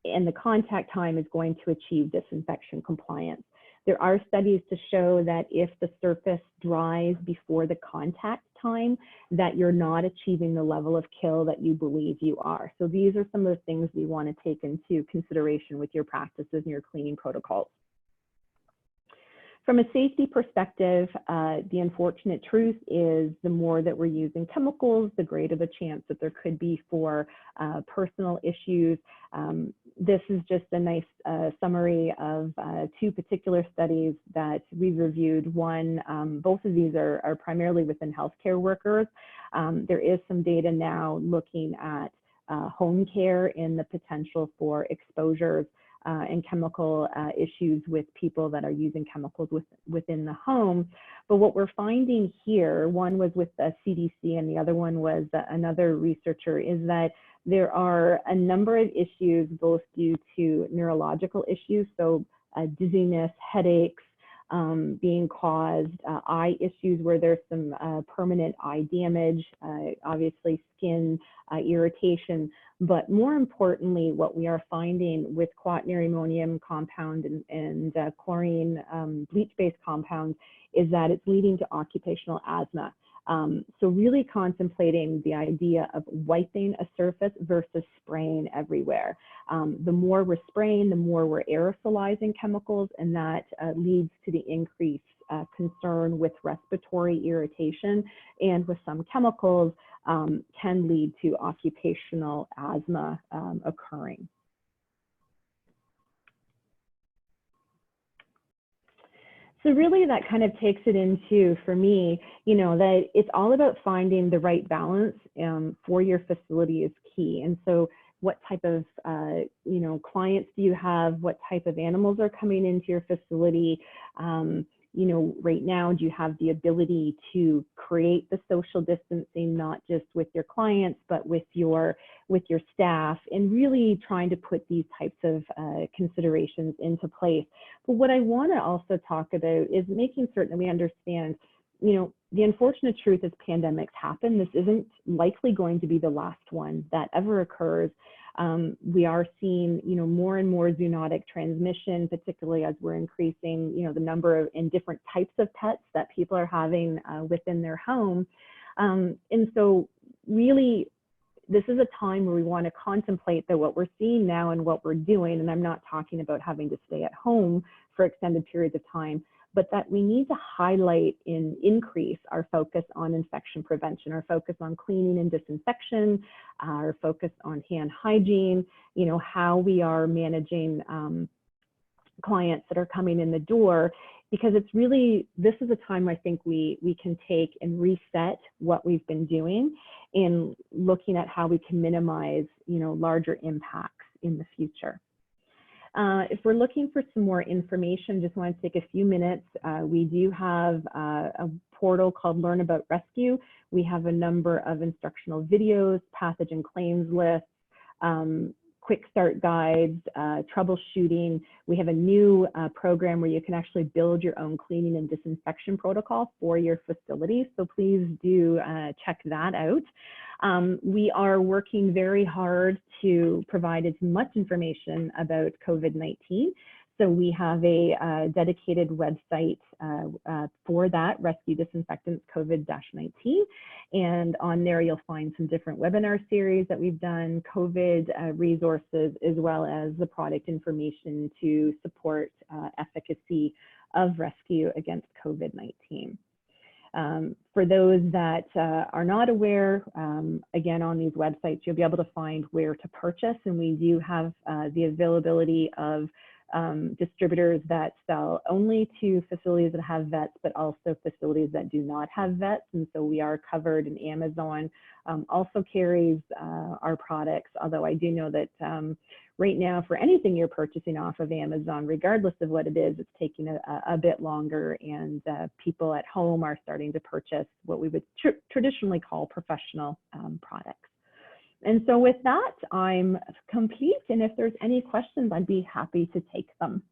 and the contact time is going to achieve disinfection compliance. There are studies to show that if the surface dries before the contact time, that you're not achieving the level of kill that you believe you are. So these are some of the things we want to take into consideration with your practices and your cleaning protocols. From a safety perspective, the unfortunate truth is the more that we're using chemicals, the greater the chance that there could be for personal issues. This is just a nice summary of 2 particular studies that we've reviewed. One, both of these are primarily within healthcare workers. There is some data now looking at home care and the potential for exposures and chemical issues with people that are using chemicals within the home. But what we're finding here, one was with the CDC and the other one was another researcher, is that there are a number of issues, both due to neurological issues, so dizziness, headaches being caused, eye issues where there's some permanent eye damage, obviously skin irritation. But more importantly, what we are finding with quaternary ammonium compound and chlorine bleach-based compounds is that it's leading to occupational asthma. So really contemplating the idea of wiping a surface versus spraying everywhere. The more we're spraying, the more we're aerosolizing chemicals, and that leads to the increased concern with respiratory irritation. And with some chemicals, can lead to occupational asthma occurring. So really that kind of takes it into, for me, that it's all about finding the right balance for your facility is key. And so what type of, clients do you have? What type of animals are coming into your facility? Right now, do you have the ability to create the social distancing, not just with your clients, but with your staff, and really trying to put these types of considerations into place. But what I want to also talk about is making certain that we understand, the unfortunate truth is pandemics happen. This isn't likely going to be the last one that ever occurs. We are seeing, more and more zoonotic transmission, particularly as we're increasing, the number of and different types of pets that people are having within their home. And so really, this is a time where we want to contemplate that what we're seeing now and what we're doing, and I'm not talking about having to stay at home for extended periods of time, but that we need to highlight and increase our focus on infection prevention, our focus on cleaning and disinfection, our focus on hand hygiene, how we are managing clients that are coming in the door, because it's really, this is a time I think we can take and reset what we've been doing in looking at how we can minimize, larger impacts in the future. If we're looking for some more information, just want to take a few minutes. We do have a portal called Learn About Rescue. We have a number of instructional videos, pathogen claims lists, quick start guides, troubleshooting. We have a new program where you can actually build your own cleaning and disinfection protocol for your facility. So please do check that out. We are working very hard to provide as much information about COVID-19. So we have a dedicated website for that, Rescue Disinfectants COVID-19. And on there, you'll find some different webinar series that we've done, COVID resources, as well as the product information to support efficacy of rescue against COVID-19. For those that are not aware, again, on these websites, you'll be able to find where to purchase, and we do have the availability of distributors that sell only to facilities that have vets, but also facilities that do not have vets. And so we are covered, and Amazon also carries our products, although I do know that right now, for anything you're purchasing off of Amazon, regardless of what it is, it's taking a bit longer, and people at home are starting to purchase what we would traditionally call professional products. And so with that, I'm complete. And if there's any questions, I'd be happy to take them.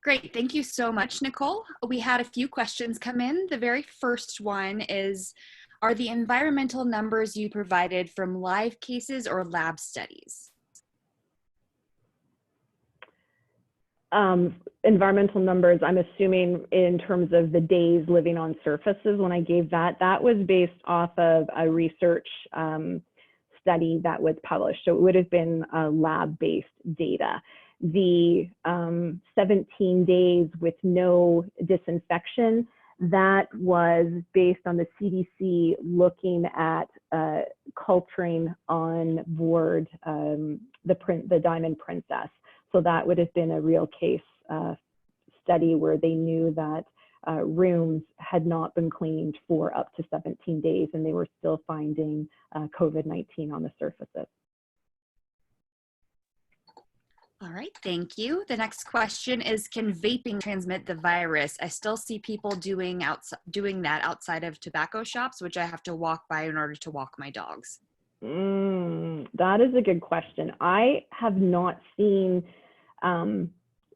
Great. Thank you so much, Nicole. We had a few questions come in. The very first one is, are the environmental numbers you provided from live cases or lab studies? Environmental numbers, I'm assuming in terms of the days living on surfaces. When I gave that, that was based off of a research study that was published. So it would have been lab-based data. The 17 days with no disinfection, that was based on the CDC looking at culturing on board the Diamond Princess. So that would have been a real case study where they knew that rooms had not been cleaned for up to 17 days, and they were still finding COVID-19 on the surfaces. All right, thank you. The next question is, can vaping transmit the virus? I still see people doing that outside of tobacco shops, which I have to walk by in order to walk my dogs. That is a good question. I have not seen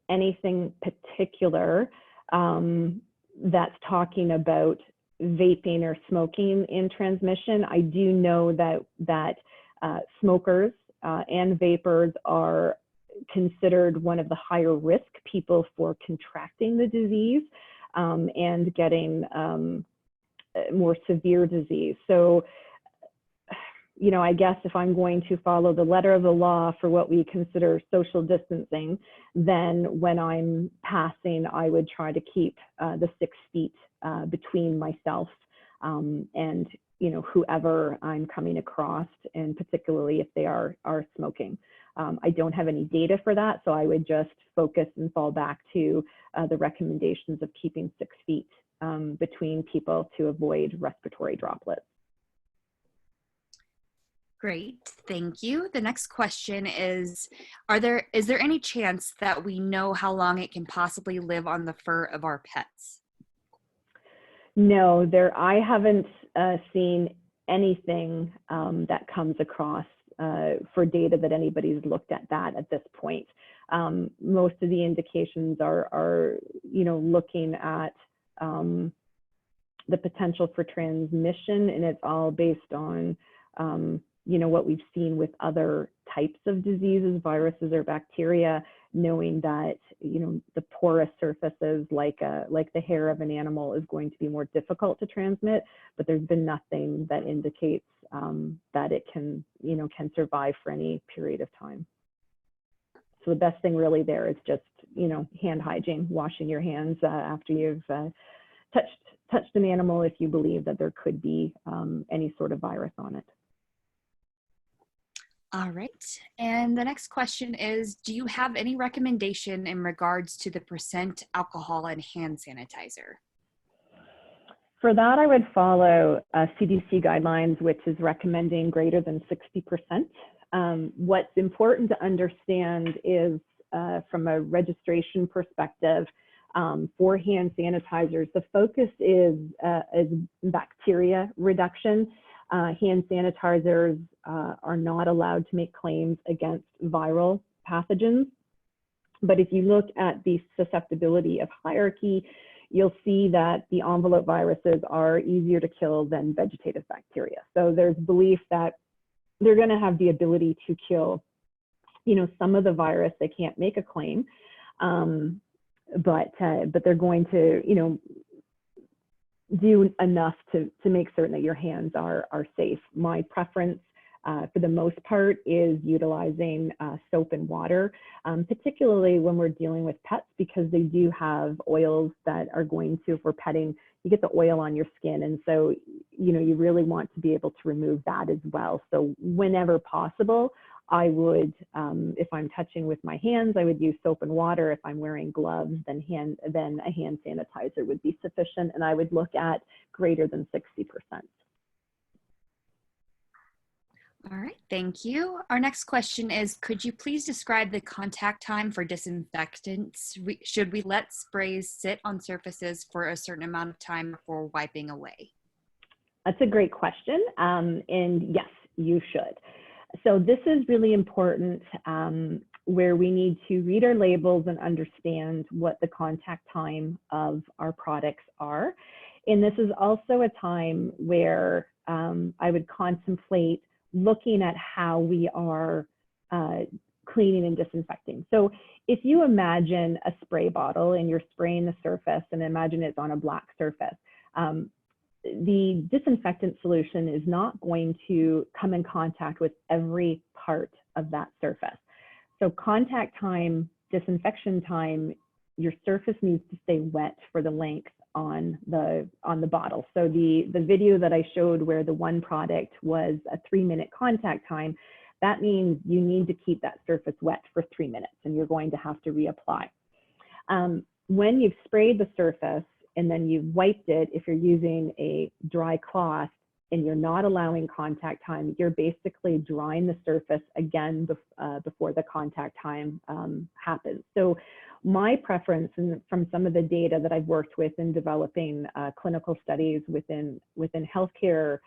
anything particular that's talking about vaping or smoking in transmission. I do know that smokers and vapors are considered one of the higher risk people for contracting the disease and getting more severe disease. So, I guess if I'm going to follow the letter of the law for what we consider social distancing, then when I'm passing, I would try to keep the 6 feet between myself and whoever I'm coming across, and particularly if they are smoking. I don't have any data for that, so I would just focus and fall back to the recommendations of keeping 6 feet between people to avoid respiratory droplets. Great, thank you. The next question is there any chance that we know how long it can possibly live on the fur of our pets? No, I haven't seen anything that comes across for data that anybody's looked at that at this point. Most of the indications are looking at the potential for transmission, and it's all based on what we've seen with other types of diseases, viruses or bacteria, knowing that the porous surfaces like the hair of an animal is going to be more difficult to transmit, but there's been nothing that indicates that it can survive for any period of time. So the best thing really there is just hand hygiene, washing your hands after you've touched an animal if you believe that there could be any sort of virus on it. All right, and the next question is, do you have any recommendation in regards to the % alcohol in hand sanitizer? For that, I would follow CDC guidelines, which is recommending greater than 60%. What's important to understand is from a registration perspective, for hand sanitizers, the focus is bacteria reduction. Hand sanitizers are not allowed to make claims against viral pathogens. But if you look at the susceptibility of hierarchy, you'll see that the envelope viruses are easier to kill than vegetative bacteria. So there's belief that they're going to have the ability to kill, some of the virus. They can't make a claim, but they're going to, do enough to make certain that your hands are safe. My preference for the most part is utilizing soap and water, particularly when we're dealing with pets, because they do have oils that are going to, if we're petting, you get the oil on your skin. And so, you really want to be able to remove that as well. So whenever possible, I would, if I'm touching with my hands, I would use soap and water. If I'm wearing gloves, then a hand sanitizer would be sufficient. And I would look at greater than 60%. All right, thank you. Our next question is, could you please describe the contact time for disinfectants? Should we let sprays sit on surfaces for a certain amount of time before wiping away? That's a great question. And yes, you should. So this is really important where we need to read our labels and understand what the contact time of our products are. And this is also a time where I would contemplate looking at how we are cleaning and disinfecting. So if you imagine a spray bottle and you're spraying the surface, and imagine it's on a black surface, the disinfectant solution is not going to come in contact with every part of that surface. So contact time, disinfection time, your surface needs to stay wet for the length on the bottle. So the video that I showed where the one product was a 3-minute contact time, that means you need to keep that surface wet for 3 minutes, and you're going to have to reapply. When you've sprayed the surface and then you've wiped it, if you're using a dry cloth and you're not allowing contact time, you're basically drying the surface again before the contact time happens. So my preference, and from some of the data that I've worked with in developing clinical studies within healthcare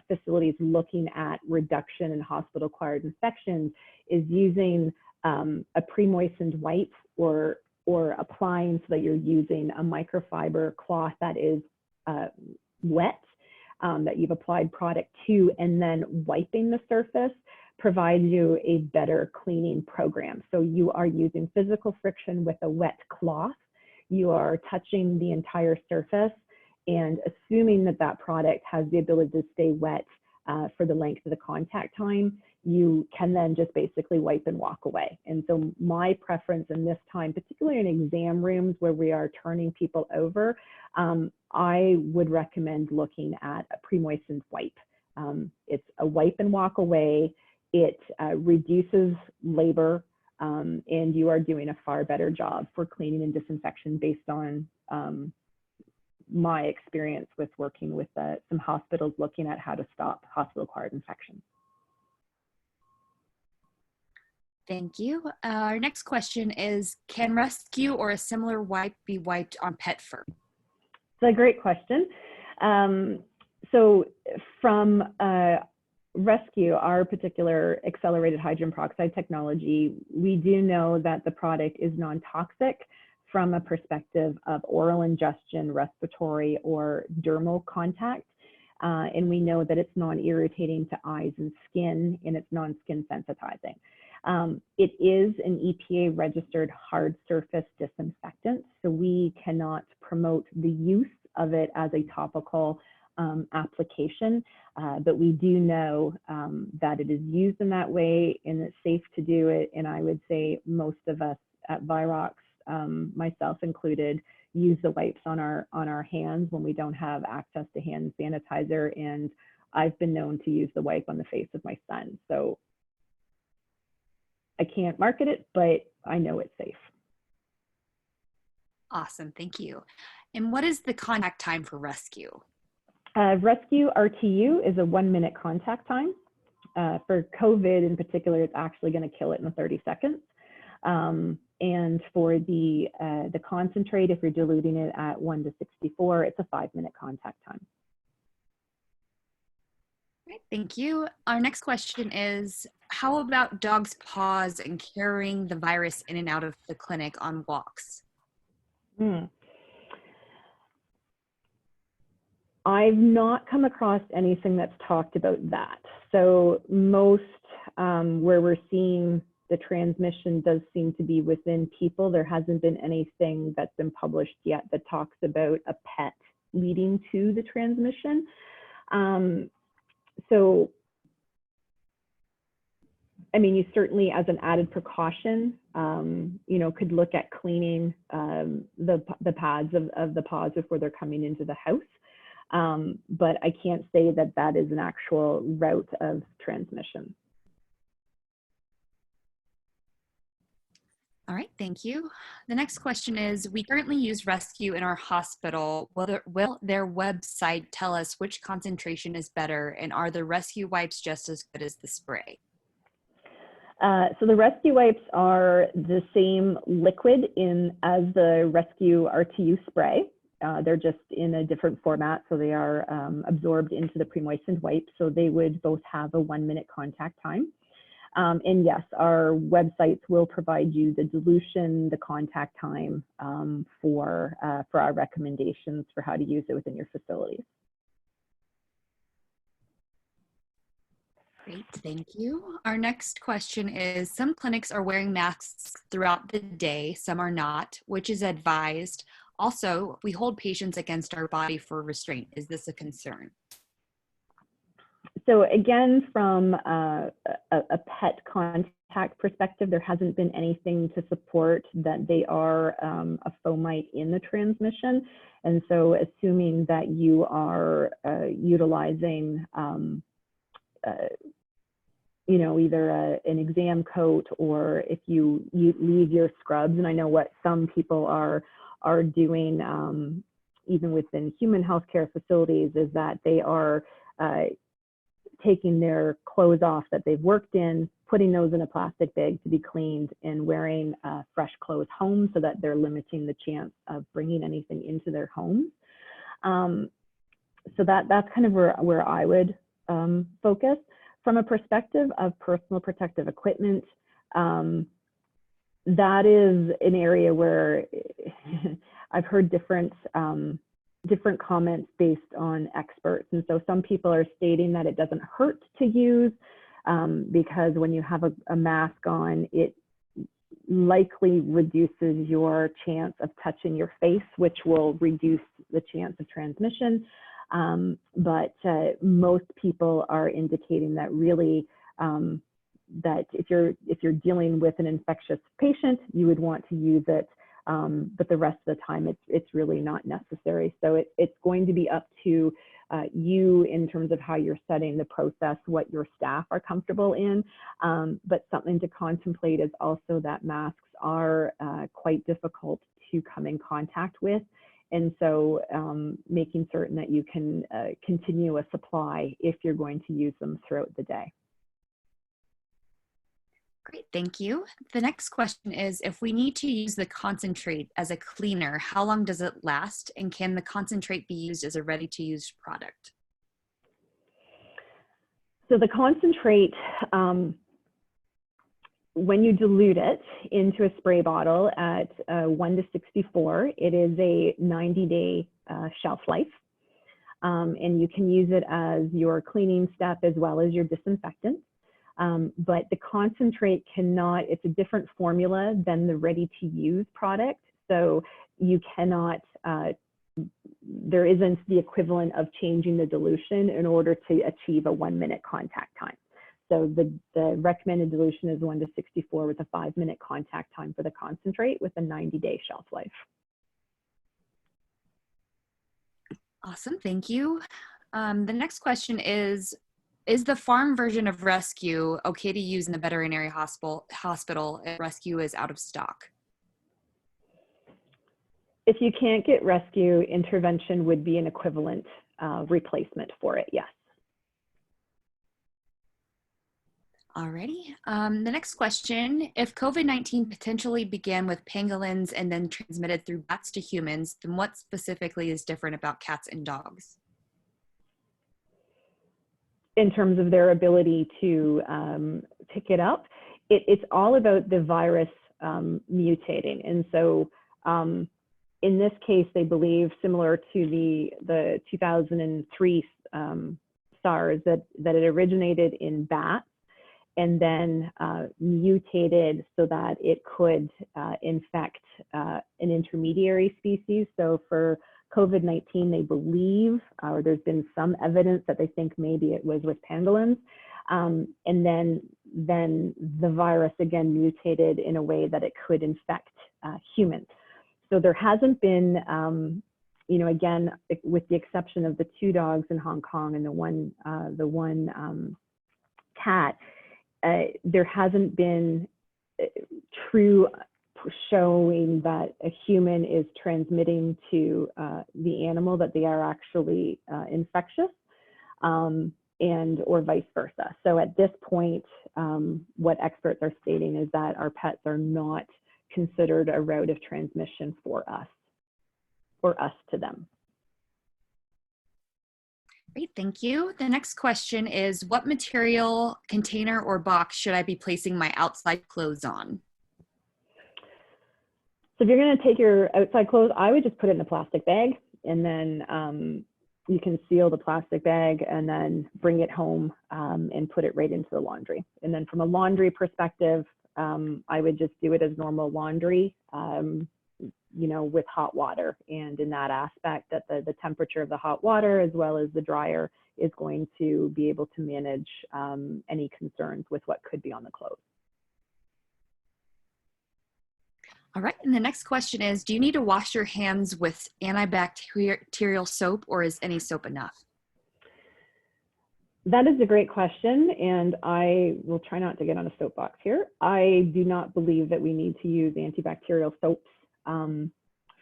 facilities looking at reduction in hospital-acquired infections, is using a pre-moistened wipe or applying so that you're using a microfiber cloth that is wet, that you've applied product to, and then wiping the surface provides you a better cleaning program. So you are using physical friction with a wet cloth. You are touching the entire surface and assuming that that product has the ability to stay wet for the length of the contact time, you can then just basically wipe and walk away. And so my preference in this time, particularly in exam rooms where we are turning people over, I would recommend looking at a pre-moistened wipe. It's a wipe and walk away. It reduces labor, and you are doing a far better job for cleaning and disinfection based on my experience with working with some hospitals looking at how to stop hospital-acquired infections. Thank you. Our next question is, can rescue or a similar wipe be wiped on pet fur? It's a great question. So from rescue, our particular accelerated hydrogen peroxide technology, we do know that the product is non-toxic from a perspective of oral ingestion, respiratory, or dermal contact. And we know that it's non-irritating to eyes and skin, and it's non-skin sensitizing. It is an EPA registered hard surface disinfectant, so we cannot promote the use of it as a topical application, but we do know that it is used in that way and it's safe to do it. And I would say most of us at Virox, myself included, use the wipes on our hands when we don't have access to hand sanitizer, and I've been known to use the wipe on the face of my son. So I can't market it, but I know it's safe. Awesome, thank you. And what is the contact time for rescue? Rescue RTU is a 1-minute contact time. For COVID in particular, it's actually going to kill it in 30 seconds. And for the concentrate, if you're diluting it at 1 to 64, it's a 5-minute contact time. Great, thank you. Our next question is, how about dogs' paws and carrying the virus in and out of the clinic on walks? I've not come across anything that's talked about that. So most where we're seeing the transmission does seem to be within people. There hasn't been anything that's been published yet that talks about a pet leading to the transmission. So, I mean, you certainly, as an added precaution, you know, could look at cleaning the pads of the paws before they're coming into the house. But I can't say that that is an actual route of transmission. All right, thank you. The next question is, we currently use rescue in our hospital. Will their website tell us which concentration is better, and are the rescue wipes just as good as the spray? So the rescue wipes are the same liquid as the rescue RTU spray. They're just in a different format, so they are absorbed into the pre-moistened wipe. So they would both have a 1-minute contact time. And yes, our websites will provide you the dilution, the contact time for our recommendations for how to use it within your facilities. Great, thank you. Our next question is, some clinics are wearing masks throughout the day, some are not, which is advised. Also, we hold patients against our body for restraint. Is this a concern? So again, from a pet contact perspective, there hasn't been anything to support that they are a fomite in the transmission. And so assuming that you are utilizing you know, either an exam coat, or if you leave your scrubs, and I know what some people are doing even within human healthcare facilities, is that they are taking their clothes off that they've worked in, putting those in a plastic bag to be cleaned, and wearing fresh clothes home, so that they're limiting the chance of bringing anything into their homes. So that's kind of where I would focus. From a perspective of personal protective equipment, that is an area where I've heard different comments based on experts. And so some people are stating that it doesn't hurt to use because when you have a mask on, it likely reduces your chance of touching your face, which will reduce the chance of transmission. But most people are indicating that really that if you're dealing with an infectious patient, you would want to use it, but the rest of the time it's really not necessary. So it's going to be up to you in terms of how you're setting the process, what your staff are comfortable in. But something to contemplate is also that masks are quite difficult to come in contact with. And so making certain that you can continue a supply if you're going to use them throughout the day. Great, thank you. The next question is, if we need to use the concentrate as a cleaner, how long does it last? And can the concentrate be used as a ready-to-use product? So the concentrate, when you dilute it into a spray bottle at 1 to 64, it is a 90-day shelf life. And you can use it as your cleaning step as well as your disinfectant. But the concentrate cannot, it's a different formula than the ready-to-use product. So you cannot, there isn't the equivalent of changing the dilution in order to achieve a 1-minute contact time. So the recommended dilution is 1 to 64 with a 5-minute contact time for the concentrate with a 90-day shelf life. Awesome, thank you. The next question is the farm version of Rescue okay to use in the veterinary hospital if Rescue is out of stock? If you can't get Rescue, intervention would be an equivalent replacement for it, yes. Alrighty. The next question, if COVID-19 potentially began with pangolins and then transmitted through bats to humans, then what specifically is different about cats and dogs? In terms of their ability to pick it up, it's all about the virus mutating. And so in this case, they believe, similar to the 2003 SARS, that it originated in bats and then mutated so that it could infect an intermediary species. So for COVID-19, they believe, or there's been some evidence that they think maybe it was with pangolins. And then the virus again mutated in a way that it could infect humans. So there hasn't been, you know, again, with the exception of the 2 dogs in Hong Kong and the one cat, there hasn't been true showing that a human is transmitting to the animal, that they are actually infectious, and or vice versa. So at this point, what experts are stating is that our pets are not considered a route of transmission for us, or us to them. Great, thank you. The next question is, what material, container, or box should I be placing my outside clothes on? So if you're going to take your outside clothes, I would just put it in a plastic bag, and then you can seal the plastic bag and then bring it home and put it right into the laundry. And then from a laundry perspective, I would just do it as normal laundry, you know, with hot water. And in that aspect, that the temperature of the hot water as well as the dryer is going to be able to manage any concerns with what could be on the clothes. All right, and the next question is, do you need to wash your hands with antibacterial soap, or is any soap enough? That is a great question, and I will try not to get on a soapbox here. I do not believe that we need to use antibacterial soaps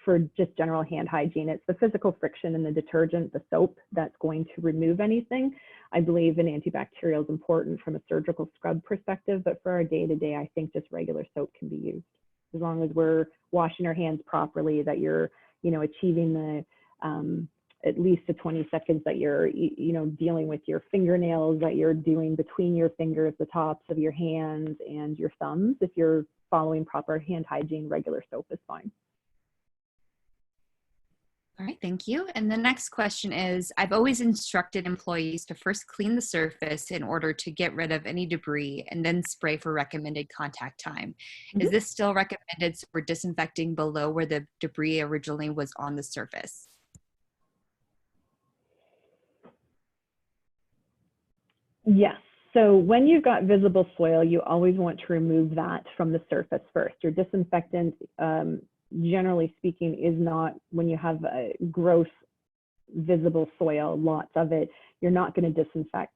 for just general hand hygiene. It's the physical friction in the detergent, the soap, that's going to remove anything. I believe an antibacterial is important from a surgical scrub perspective, but for our day-to-day, I think just regular soap can be used. As long as we're washing our hands properly, that you're, you know, achieving the at least the 20 seconds that you're, you know, dealing with your fingernails, that you're doing between your fingers, the tops of your hands and your thumbs. If you're following proper hand hygiene, regular soap is fine. All right, thank you. And the next question is, I've always instructed employees to first clean the surface in order to get rid of any debris and then spray for recommended contact time. Mm-hmm. Is this still recommended for disinfecting below where the debris originally was on the surface? Yes. So when you've got visible soil, you always want to remove that from the surface first. Your disinfectant, generally speaking, is not, when you have a gross visible soil, lots of it, you're not going to disinfect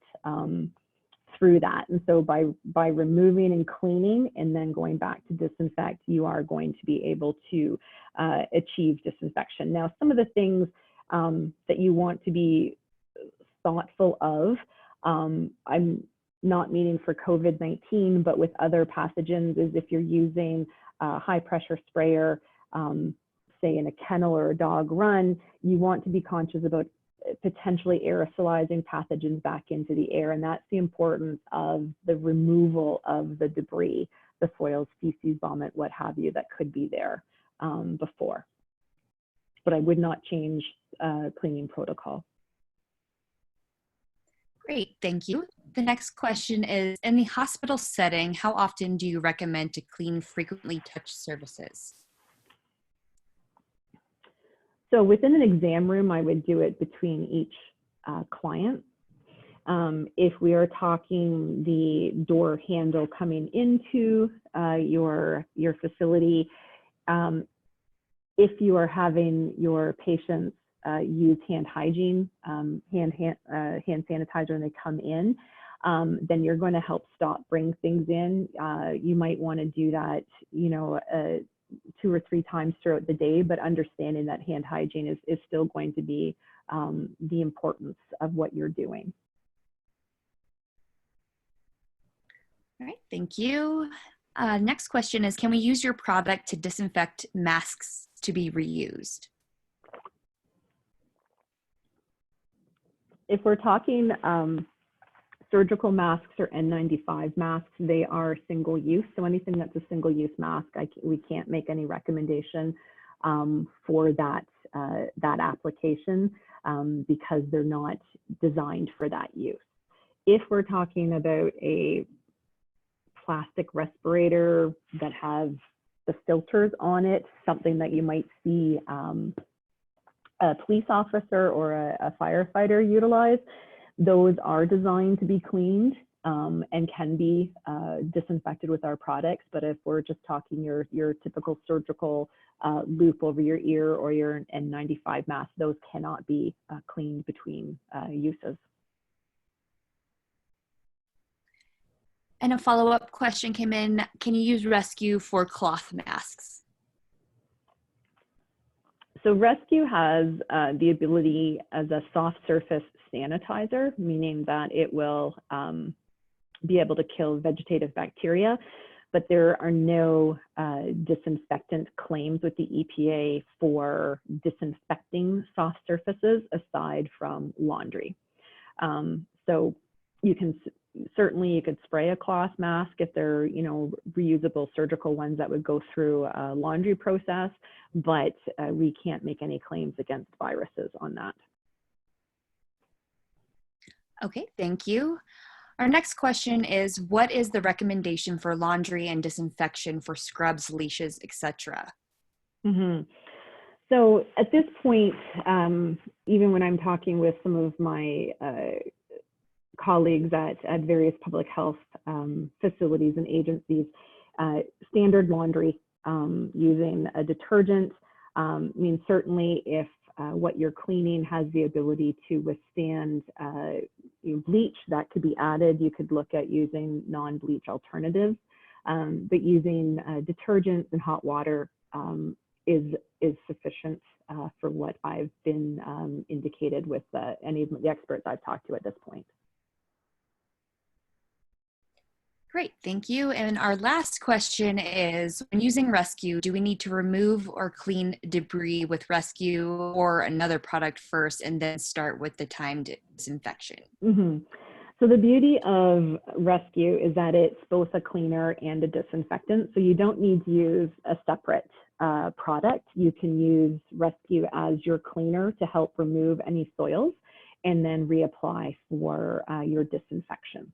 through that. And so by removing and cleaning and then going back to disinfect, you are going to be able to achieve disinfection. Now, some of the things that you want to be thoughtful of, I'm not meaning for COVID-19, but with other pathogens, is if you're using a high pressure sprayer, say in a kennel or a dog run, you want to be conscious about potentially aerosolizing pathogens back into the air. And that's the importance of the removal of the debris, the soils, feces, vomit, what have you, that could be there before. But I would not change cleaning protocol. Great, thank you. The next question is, in the hospital setting, how often do you recommend to clean frequently touched surfaces? So within an exam room, I would do it between each client. If we are talking the door handle coming into your facility, if you are having your patients use hand hygiene, hand sanitizer when they come in, then you're going to help bring things in. You might want to do that, 2 or 3 times throughout the day, but understanding that hand hygiene is still going to be the importance of what you're doing. All right, thank you. Next question is, can we use your product to disinfect masks to be reused? If we're talking surgical masks or N95 masks, they are single use. So anything that's a single use mask, we can't make any recommendation for that application because they're not designed for that use. If we're talking about a plastic respirator that has the filters on it, something that you might see a police officer or a firefighter utilize, those are designed to be cleaned and can be disinfected with our products. But if we're just talking your typical surgical loop over your ear or your N95 mask, those cannot be cleaned between uses. And a follow-up question came in, can you use Rescue for cloth masks? So Rescue has the ability as a soft surface sanitizer, meaning that it will be able to kill vegetative bacteria, but there are no disinfectant claims with the EPA for disinfecting soft surfaces aside from laundry. So you can certainly, you could spray a cloth mask if they're, reusable surgical ones that would go through a laundry process, but we can't make any claims against viruses on that. Okay, thank you. Our next question is, what is the recommendation for laundry and disinfection for scrubs, leashes, etc.? So at this point, even when I'm talking with some of my colleagues at various public health facilities and agencies, standard laundry using a detergent means certainly if what you're cleaning has the ability to withstand bleach, that could be added. You could look at using non-bleach alternatives, but using detergents and hot water is sufficient for what I've been indicated with any of the experts I've talked to at this point. Great, thank you. And our last question is, when using Rescue, do we need to remove or clean debris with Rescue or another product first and then start with the timed disinfection? So the beauty of Rescue is that it's both a cleaner and a disinfectant. So you don't need to use a separate product. You can use Rescue as your cleaner to help remove any soils and then reapply for your disinfection.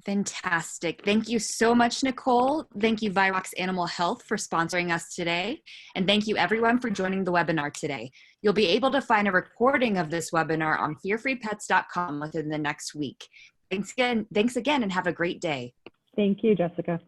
Fantastic. Thank you so much, Nicole. Thank you, Virox Animal Health, for sponsoring us today. And thank you, everyone, for joining the webinar today. You'll be able to find a recording of this webinar on fearfreepets.com within the next week. Thanks again, and have a great day. Thank you, Jessica.